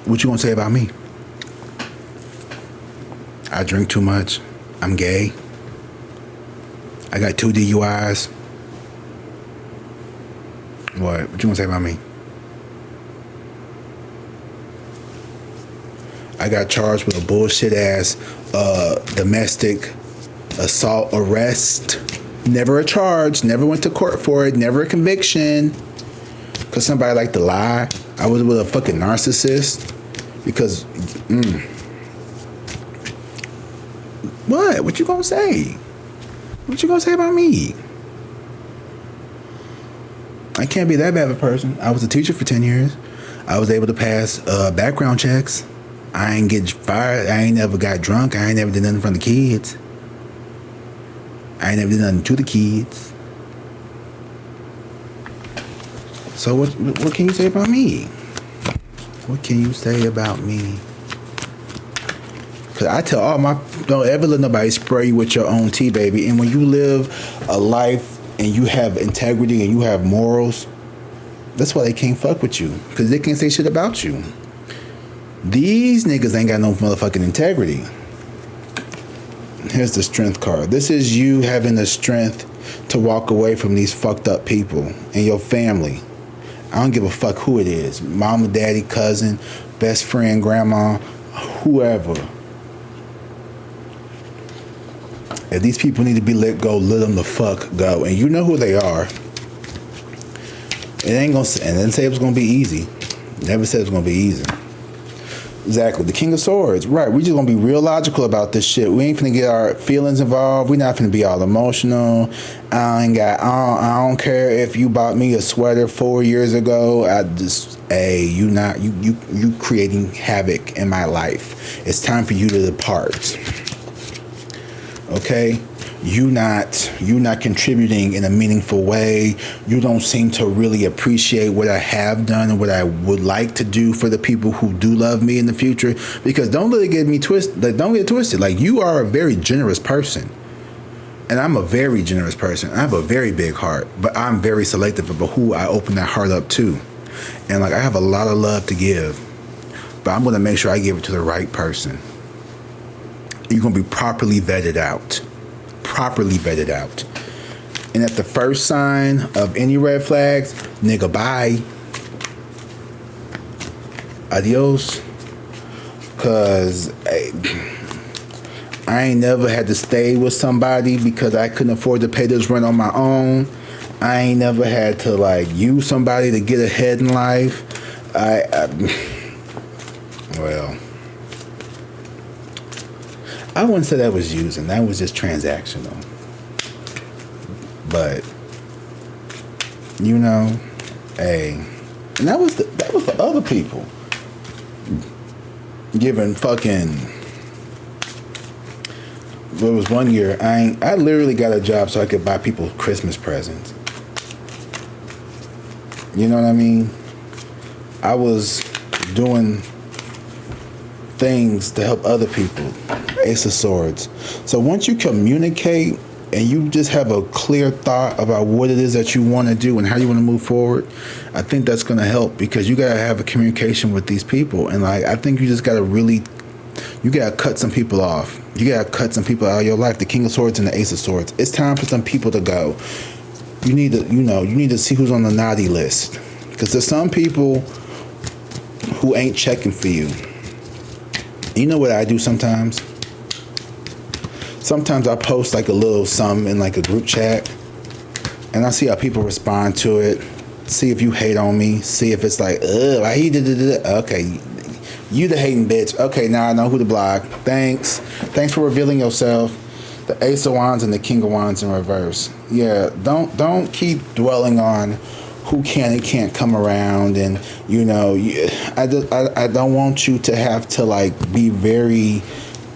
what you gonna say about me? I drink too much. I'm gay. I got 2 DUIs. What you gonna say about me? I got charged with a bullshit ass domestic assault arrest. Never a charge. Never went to court for it. Never a conviction. Cause somebody liked to lie. I was with a fucking narcissist. Because, What you gonna say? What you gonna say about me? I can't be that bad of a person. I was a teacher for 10 years. I was able to pass background checks. I ain't get fired. I ain't never got drunk. I ain't never did nothing from the kids. I ain't never did nothing to the kids. So what can you say about me? What can you say about me? Because I tell all my... Don't ever let nobody spray you with your own tea, baby. And when you live a life and you have integrity and you have morals, that's why they can't fuck with you. Because they can't say shit about you. These niggas ain't got no motherfucking integrity. Here's the strength card. This is you having the strength to walk away from these fucked up people and your family. I don't give a fuck who it is. Mama, daddy, cousin, best friend, grandma, whoever. If these people need to be let go, let them the fuck go. And you know who they are. It ain't gonna... And then say it was gonna be easy. Never said it was gonna be easy. Exactly. The King of Swords. Right. We just gonna be real logical about this shit. We ain't finna get our feelings involved. We not finna be all emotional. I don't care if you bought me a sweater 4 years ago. You creating havoc in my life. It's time for you to depart. Okay? You not contributing in a meaningful way. You don't seem to really appreciate what I have done and what I would like to do for the people who do love me in the future. Because don't let it get me twisted. Like, don't get twisted. Like, you are a very generous person. And I'm a very generous person. I have a very big heart. But I'm very selective about who I open that heart up to. And, like, I have a lot of love to give. But I'm going to make sure I give it to the right person. You're going to be properly vetted out. Properly vetted out. And at the first sign of any red flags, nigga, bye. Adios. Cause I ain't never had to stay with somebody because I couldn't afford to pay this rent on my own. I ain't never had to like use somebody to get ahead in life. Well, I wouldn't say that was using. That was just transactional. But you know, hey, and that was for other people. Giving fucking. There was one year I literally got a job so I could buy people Christmas presents. You know what I mean? I was doing things to help other people. Ace of Swords. So once you communicate and you just have a clear thought about what it is that you want to do and how you want to move forward, I think that's going to help because you got to have a communication with these people. And like, I think you just got to really, you got to cut some people off. You got to cut some people out of your life. The King of Swords and the Ace of Swords. It's time for some people to go. You need to see who's on the naughty list. Because there's some people who ain't checking for you. You know what I do sometimes? Sometimes I post like a little something in like a group chat. And I see how people respond to it. See if you hate on me. See if it's like, why he did it. Okay, you the hating bitch. Okay, now I know who to block. Thanks for revealing yourself. The Ace of Wands and the King of Wands in reverse. Yeah, don't keep dwelling on who can and can't come around. And I don't want you to have to like be very.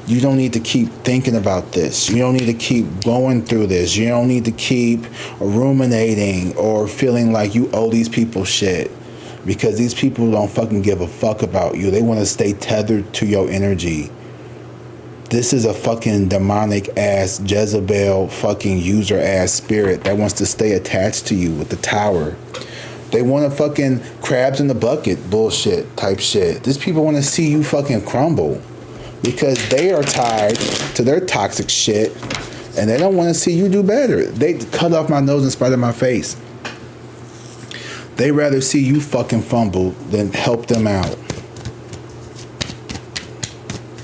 You don't need to keep thinking about this. You don't need to keep going through this. You don't need to keep ruminating or feeling like you owe these people shit. Because these people don't fucking give a fuck about you. They want to stay tethered to your energy. This is a fucking demonic ass Jezebel fucking user ass spirit that wants to stay attached to you with the tower. They want to fucking crabs in the bucket bullshit type shit. These people want to see you fucking crumble. Because they are tied to their toxic shit and they don't want to see you do better. They cut off my nose and spite of my face. They rather see you fucking fumble than help them out.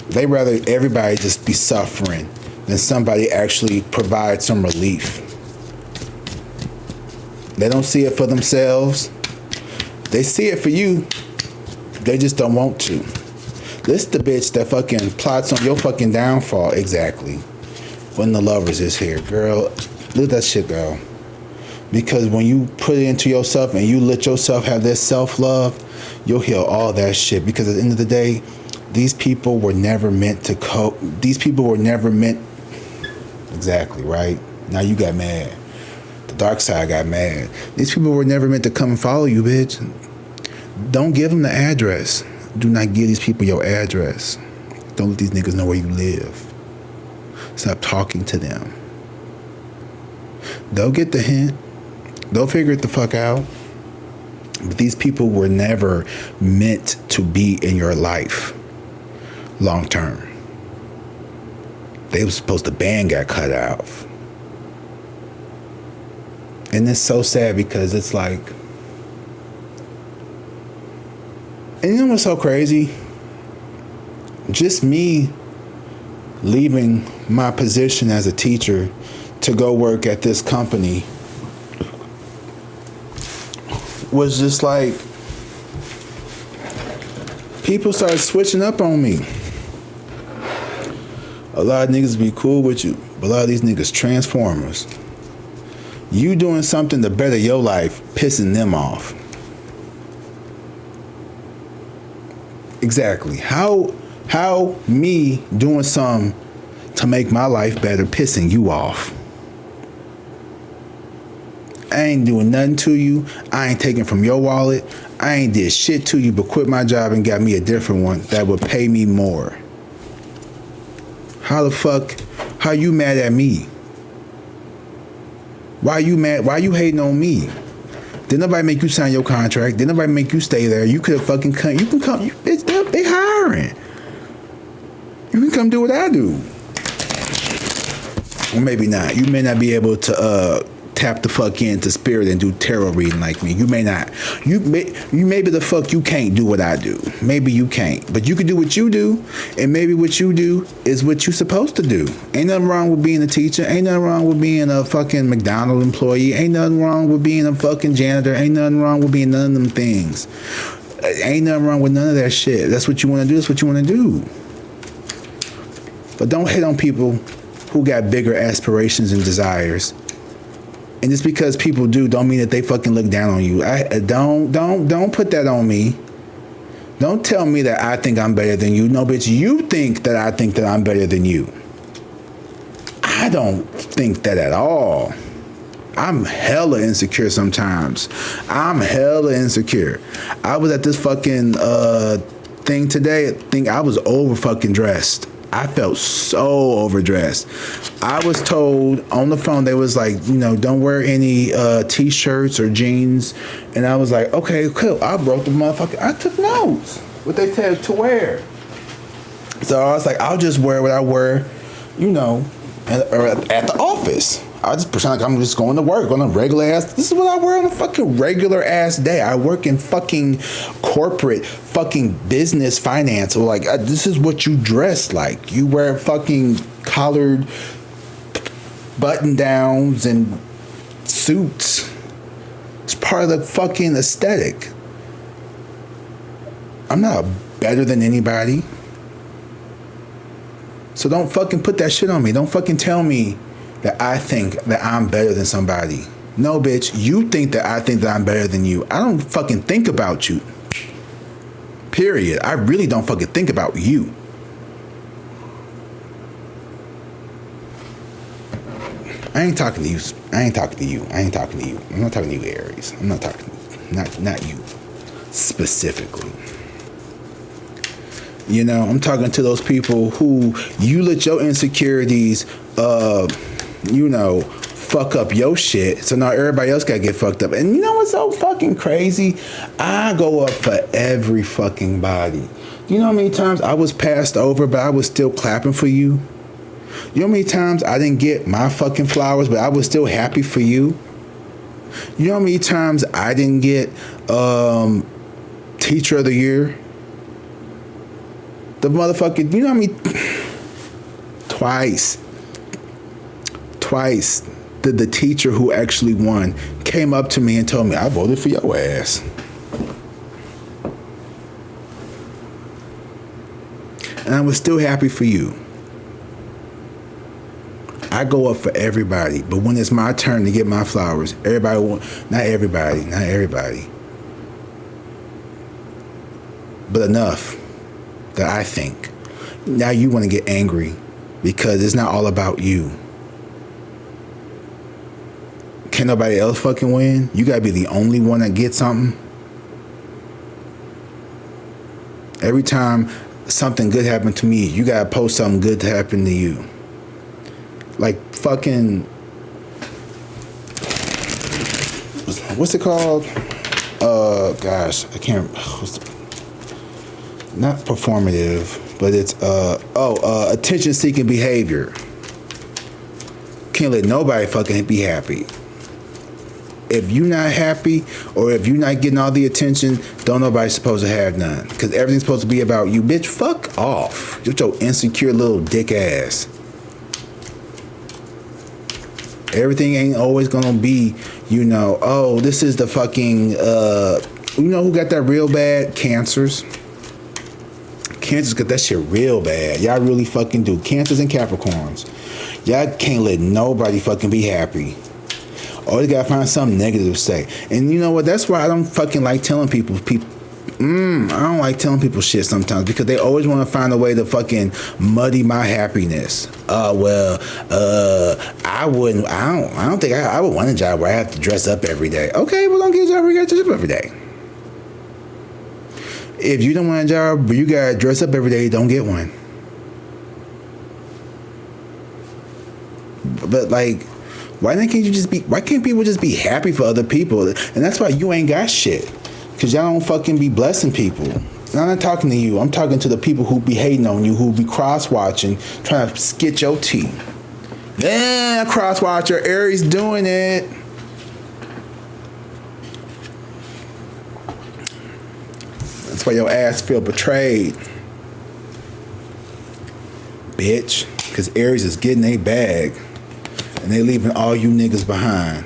They rather everybody just be suffering than somebody actually provide some relief. They don't see it for themselves. They see it for you. They just don't want to. This the bitch that fucking plots on your fucking downfall. Exactly. When the lovers is here. Girl, let that shit go. Because when you put it into yourself and you let yourself have this self-love, you'll heal all that shit. Because at the end of the day, these people were never meant to cope. These people were never meant... Exactly, right? Now you got mad. The dark side got mad. These people were never meant to come and follow you, bitch. Don't give them the address. Do not give these people your address. Don't let these niggas know where you live. Stop talking to them. They'll get the hint. They'll figure it the fuck out. But these people were never meant to be in your life long term. They were supposed to band got cut off. And it's so sad because it's like, and you know what's so crazy? Just me leaving my position as a teacher to go work at this company was just like, people started switching up on me. A lot of niggas be cool with you, but a lot of these niggas transformers. You doing something to better your life, pissing them off. Exactly. How me doing something to make my life better pissing you off? I ain't doing nothing to you. I ain't taking from your wallet. I ain't did shit to you but quit my job and got me a different one that would pay me more. How the fuck, how you mad at me? Why you mad? Why you hating on me? Did nobody make you sign your contract? Did nobody make you stay there? You could have fucking come. You can come. They hiring. You can come do what I do. Or maybe not. You may not be able to tap the fuck into spirit and do tarot reading like me. You may not. Maybe the fuck you can't do what I do. Maybe you can't. But you can do what you do, and maybe what you do is what you supposed to do. Ain't nothing wrong with being a teacher. Ain't nothing wrong with being a fucking McDonald's employee. Ain't nothing wrong with being a fucking janitor. Ain't nothing wrong with being none of them things. Ain't nothing wrong with none of that shit. That's what you want to do. That's what you want to do. But don't hate on people who got bigger aspirations and desires. And just because people do, don't mean that they fucking look down on you. Don't put that on me. Don't tell me that I think I'm better than you. No, bitch, you think that I think that I'm better than you. I don't think that at all. I'm hella insecure sometimes. I'm hella insecure. I was at this fucking thing today. I think I was over fucking dressed. I felt so overdressed. I was told on the phone, they was like, you know, don't wear any t-shirts or jeans. And I was like, okay, cool. I wrote the motherfucker. I took notes. What they said to wear. So I was like, I'll just wear what I wear, you know, at the office. I just pretend like I'm just going to work on a regular ass. This is what I wear on a fucking regular ass day. I work in fucking corporate fucking business finance. Or like, this is what you dress like. You wear fucking collared button downs and suits. It's part of the fucking aesthetic. I'm not better than anybody. So don't fucking put that shit on me. Don't fucking tell me that I think that I'm better than somebody. No, bitch, you think that I think that I'm better than you. I don't fucking think about you. Period. I really don't fucking think about you. I ain't talking to you. I ain't talking to you. I ain't talking to you. I'm not talking to you, Aries. I'm not talking to you. Not you. Specifically. You know, I'm talking to those people who you let your insecurities you know, fuck up your shit, so now everybody else gotta get fucked up. And you know what's so fucking crazy? I go up for every fucking body. You know how many times I was passed over, but I was still clapping for you? You know how many times I didn't get my fucking flowers, but I was still happy for you? You know how many times I didn't get Teacher of the Year? The motherfucking, you know how many? Twice the teacher who actually won came up to me and told me, I voted for your ass. And I was still happy for you. I go up for everybody, but when it's my turn to get my flowers, not everybody, but enough that I think. Now you want to get angry because it's not all about you. Can nobody else fucking win? You gotta be the only one that gets something. Every time something good happened to me, you gotta post something good to happen to you. Like fucking, what's it called? Gosh, I can't. Not performative, but it's attention-seeking behavior. Can't let nobody fucking be happy. If you're not happy or if you're not getting all the attention, don't nobody supposed to have none. Because everything's supposed to be about you. Bitch, fuck off. You're your insecure little dick ass. Everything ain't always gonna be, you know, oh, this is the fucking, you know who got that real bad? Cancers. Cancers got that shit real bad. Y'all really fucking do. Cancers and Capricorns. Y'all can't let nobody fucking be happy. Always gotta find something negative to say. And you know what? That's why I don't fucking like telling people. I don't like telling people shit sometimes because they always want to find a way to fucking muddy my happiness. I don't think I would want a job where I have to dress up every day. Okay, well, don't get a job where you gotta dress up every day. If you don't want a job where you gotta dress up every day, don't get one. But like, why can't people just be happy for other people? And that's why you ain't got shit. Cause y'all don't fucking be blessing people. And I'm not talking to you. I'm talking to the people who be hating on you, who be cross-watching, trying to skit your tea. Yeah, cross-watcher, Aries doing it. That's why your ass feel betrayed, bitch. Because Aries is getting a bag, and they leaving all you niggas behind.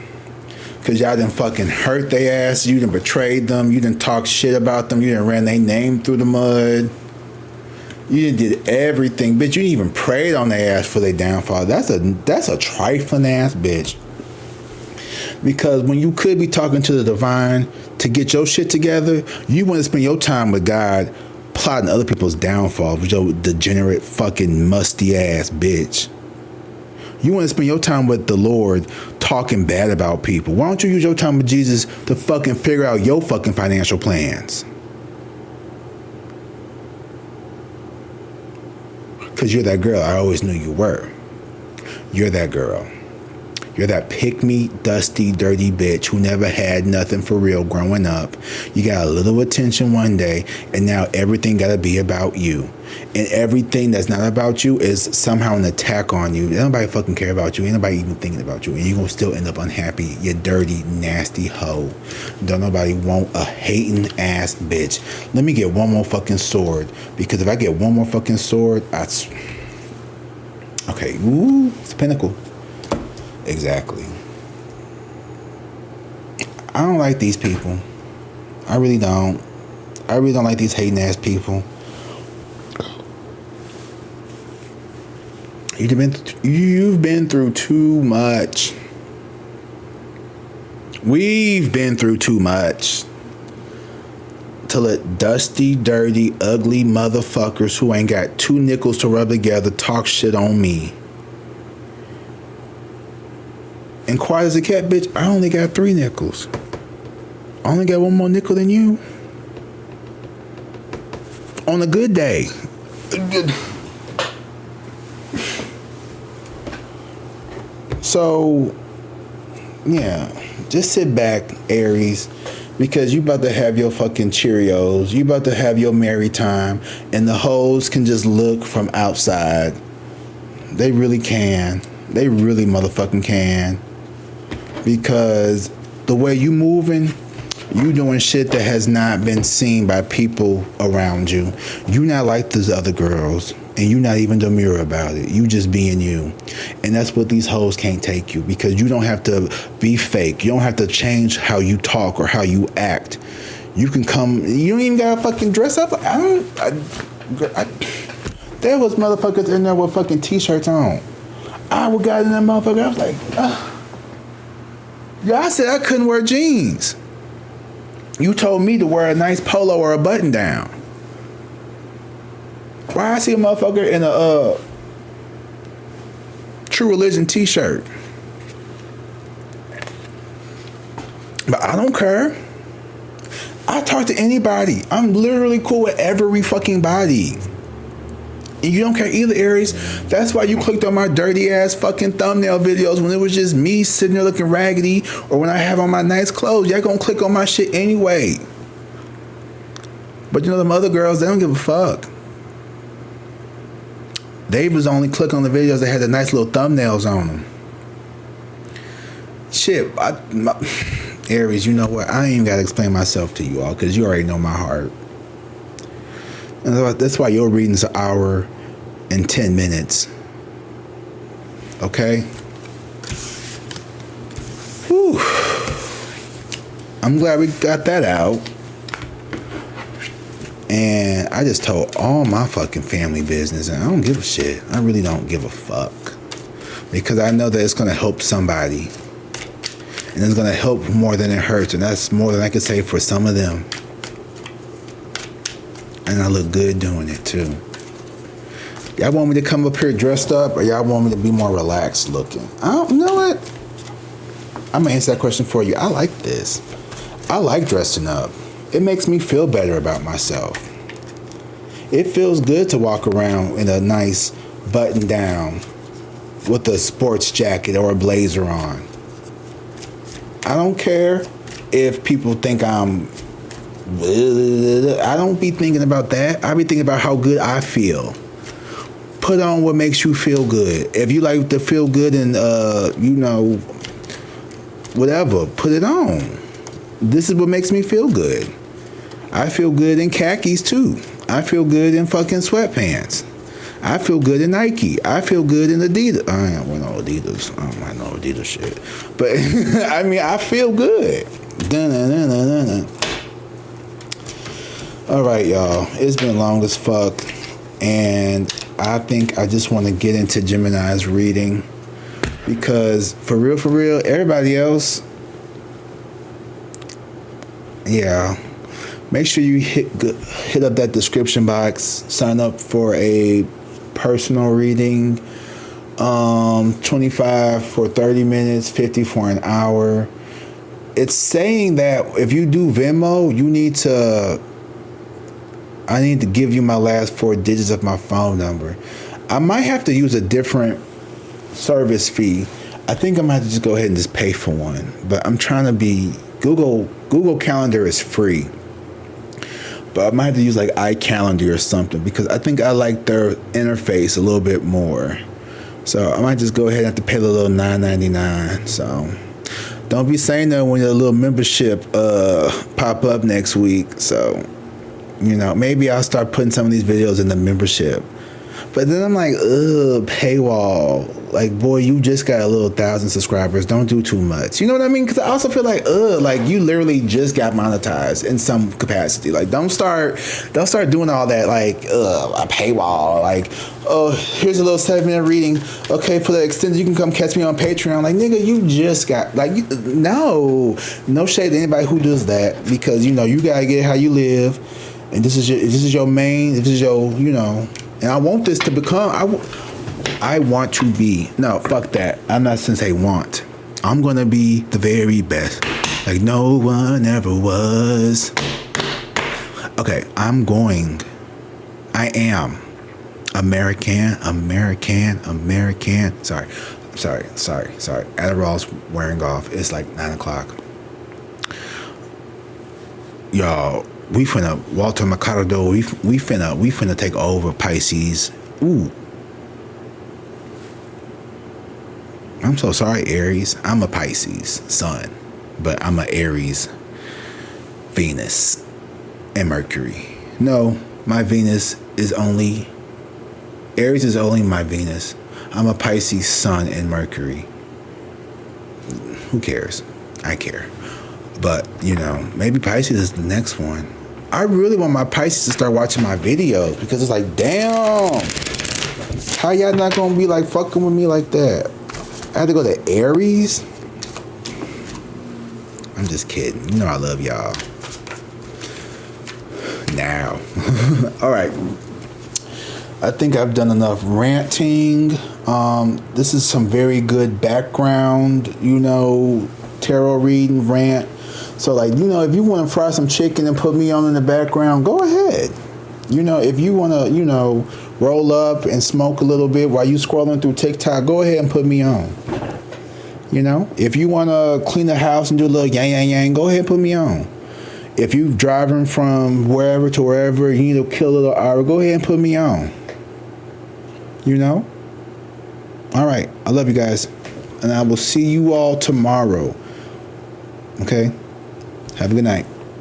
Because y'all done fucking hurt their ass. You done betrayed them. You done talk shit about them. You done ran their name through the mud. You done did everything. Bitch, you didn't even prayed on their ass for their downfall. That's a trifling ass bitch. Because when you could be talking to the divine to get your shit together, you want to spend your time with God plotting other people's downfall with your degenerate fucking musty ass bitch. You want to spend your time with the Lord talking bad about people. Why don't you use your time with Jesus to fucking figure out your fucking financial plans? Because you're that girl I always knew you were. You're that girl. You're that pick-me, dusty, dirty bitch who never had nothing for real growing up. You got a little attention one day, and now everything got to be about you. And everything that's not about you is somehow an attack on you. Ain't nobody fucking care about you. Ain't nobody even thinking about you. And you're going to still end up unhappy. You dirty, nasty hoe. Don't nobody want a hating ass bitch. Let me get one more fucking sword. Because if I get one more fucking sword, okay, ooh, it's a pinnacle. Exactly. I don't like these people. I really don't. I really don't like these hating ass people. You've been through too much. We've been through too much to let dusty, dirty, ugly motherfuckers who ain't got two nickels to rub together talk shit on me. And quiet as a cat, bitch, I only got 3 nickels. I only got one more nickel than you. On a good day. So, yeah, just sit back, Aries, because you about to have your fucking Cheerios. You about to have your merry time, and the hoes can just look from outside. They really can. They really motherfucking can. Because the way you moving, you doing shit that has not been seen by people around you. You not like those other girls, and you not even demure about it. You just being you. And that's what these hoes can't take you, because you don't have to be fake. You don't have to change how you talk or how you act. You can come, you don't even gotta fucking dress up. There was motherfuckers in there with fucking t-shirts on. I got in that motherfucker, I was like, yeah, I said I couldn't wear jeans. You told me to wear a nice polo or a button down. Why I see a motherfucker in a True Religion t-shirt? But I don't care. I talk to anybody. I'm literally cool with every fucking body. And you don't care either, Aries. That's why you clicked on my dirty ass fucking thumbnail videos when it was just me sitting there looking raggedy, or when I have on my nice clothes. Y'all gonna click on my shit anyway. But you know them other girls, they don't give a fuck. They was only click on the videos that had the nice little thumbnails on them. Shit, Aries, you know what? I ain't even gotta explain myself to you all, because you already know my heart. And that's why your reading's an hour and 10 minutes. Okay? Whew. I'm glad we got that out. And I just told all my fucking family business, and I don't give a shit. I really don't give a fuck. Because I know that it's going to help somebody. And it's going to help more than it hurts. And that's more than I can say for some of them. And I look good doing it too. Y'all want me to come up here dressed up, or y'all want me to be more relaxed looking? You know what? I'm gonna answer that question for you. I like this. I like dressing up. It makes me feel better about myself. It feels good to walk around in a nice button down with a sports jacket or a blazer on. I don't care if people think I don't be thinking about that. I be thinking about how good I feel. Put on what makes you feel good. If you like to feel good and, whatever, put it on. This is what makes me feel good. I feel good in khakis too. I feel good in fucking sweatpants. I feel good in Nike. I feel good in Adidas. I ain't wearing no Adidas. I don't like no Adidas shit. But I mean, I feel good. Dun-dun-dun-dun-dun. All right, y'all. It's been long as fuck. And I think I just want to get into Gemini's reading. Because for real, everybody else, yeah. Make sure you hit up that description box. Sign up for a personal reading. 25 for 30 minutes, 50 for an hour. It's saying that if you do Venmo, I need to give you my last 4 digits of my phone number. I might have to use a different service fee. I think I might have to just go ahead and just pay for one. But I'm trying to be Google Calendar is free. But I might have to use like iCalendar or something because I think I like their interface a little bit more. So I might just go ahead and have to pay the little $9.99. So don't be saying that when your little membership pop up next week. So, maybe I'll start putting some of these videos in the membership. But then I'm like, paywall. Like, boy, you just got a little 1,000 subscribers. Don't do too much. You know what I mean? Because I also feel like, like you literally just got monetized in some capacity. Like, don't start doing all that. Like, a paywall. Like, oh, here's a little 7-minute reading. Okay, for the extended, you can come catch me on Patreon. Like, nigga, you just got no shade to anybody who does that because you gotta get how you live, and this is your main. This is your And I want this to become. I want to be. No, fuck that. I'm not gonna say want. I'm gonna be the very best, like no one ever was. Okay, I am American. Sorry. Adderall's wearing off. It's like 9:00. Y'all, we finna Walter Mercado. We finna take over Pisces. Ooh. I'm so sorry, Aries. I'm a Pisces sun, but I'm a Aries, Venus, and Mercury. No, my Venus is only Aries is only my Venus. I'm a Pisces sun and Mercury. Who cares? I care. But, maybe Pisces is the next one. I really want my Pisces to start watching my videos because it's like, damn, how y'all not gonna be like fucking with me like that? I had to go to Aries. I'm just kidding. I love y'all. Now. All right. I think I've done enough ranting. This is some very good background, tarot reading, rant. So, if you want to fry some chicken and put me on in the background, go ahead. If you want to, roll up and smoke a little bit while you scrolling through TikTok, go ahead and put me on. If you want to clean the house and do a little yang, go ahead and put me on. If you driving from wherever to wherever, you need to kill a little hour, go ahead and put me on. All right. I love you guys. And I will see you all tomorrow. Okay? Have a good night.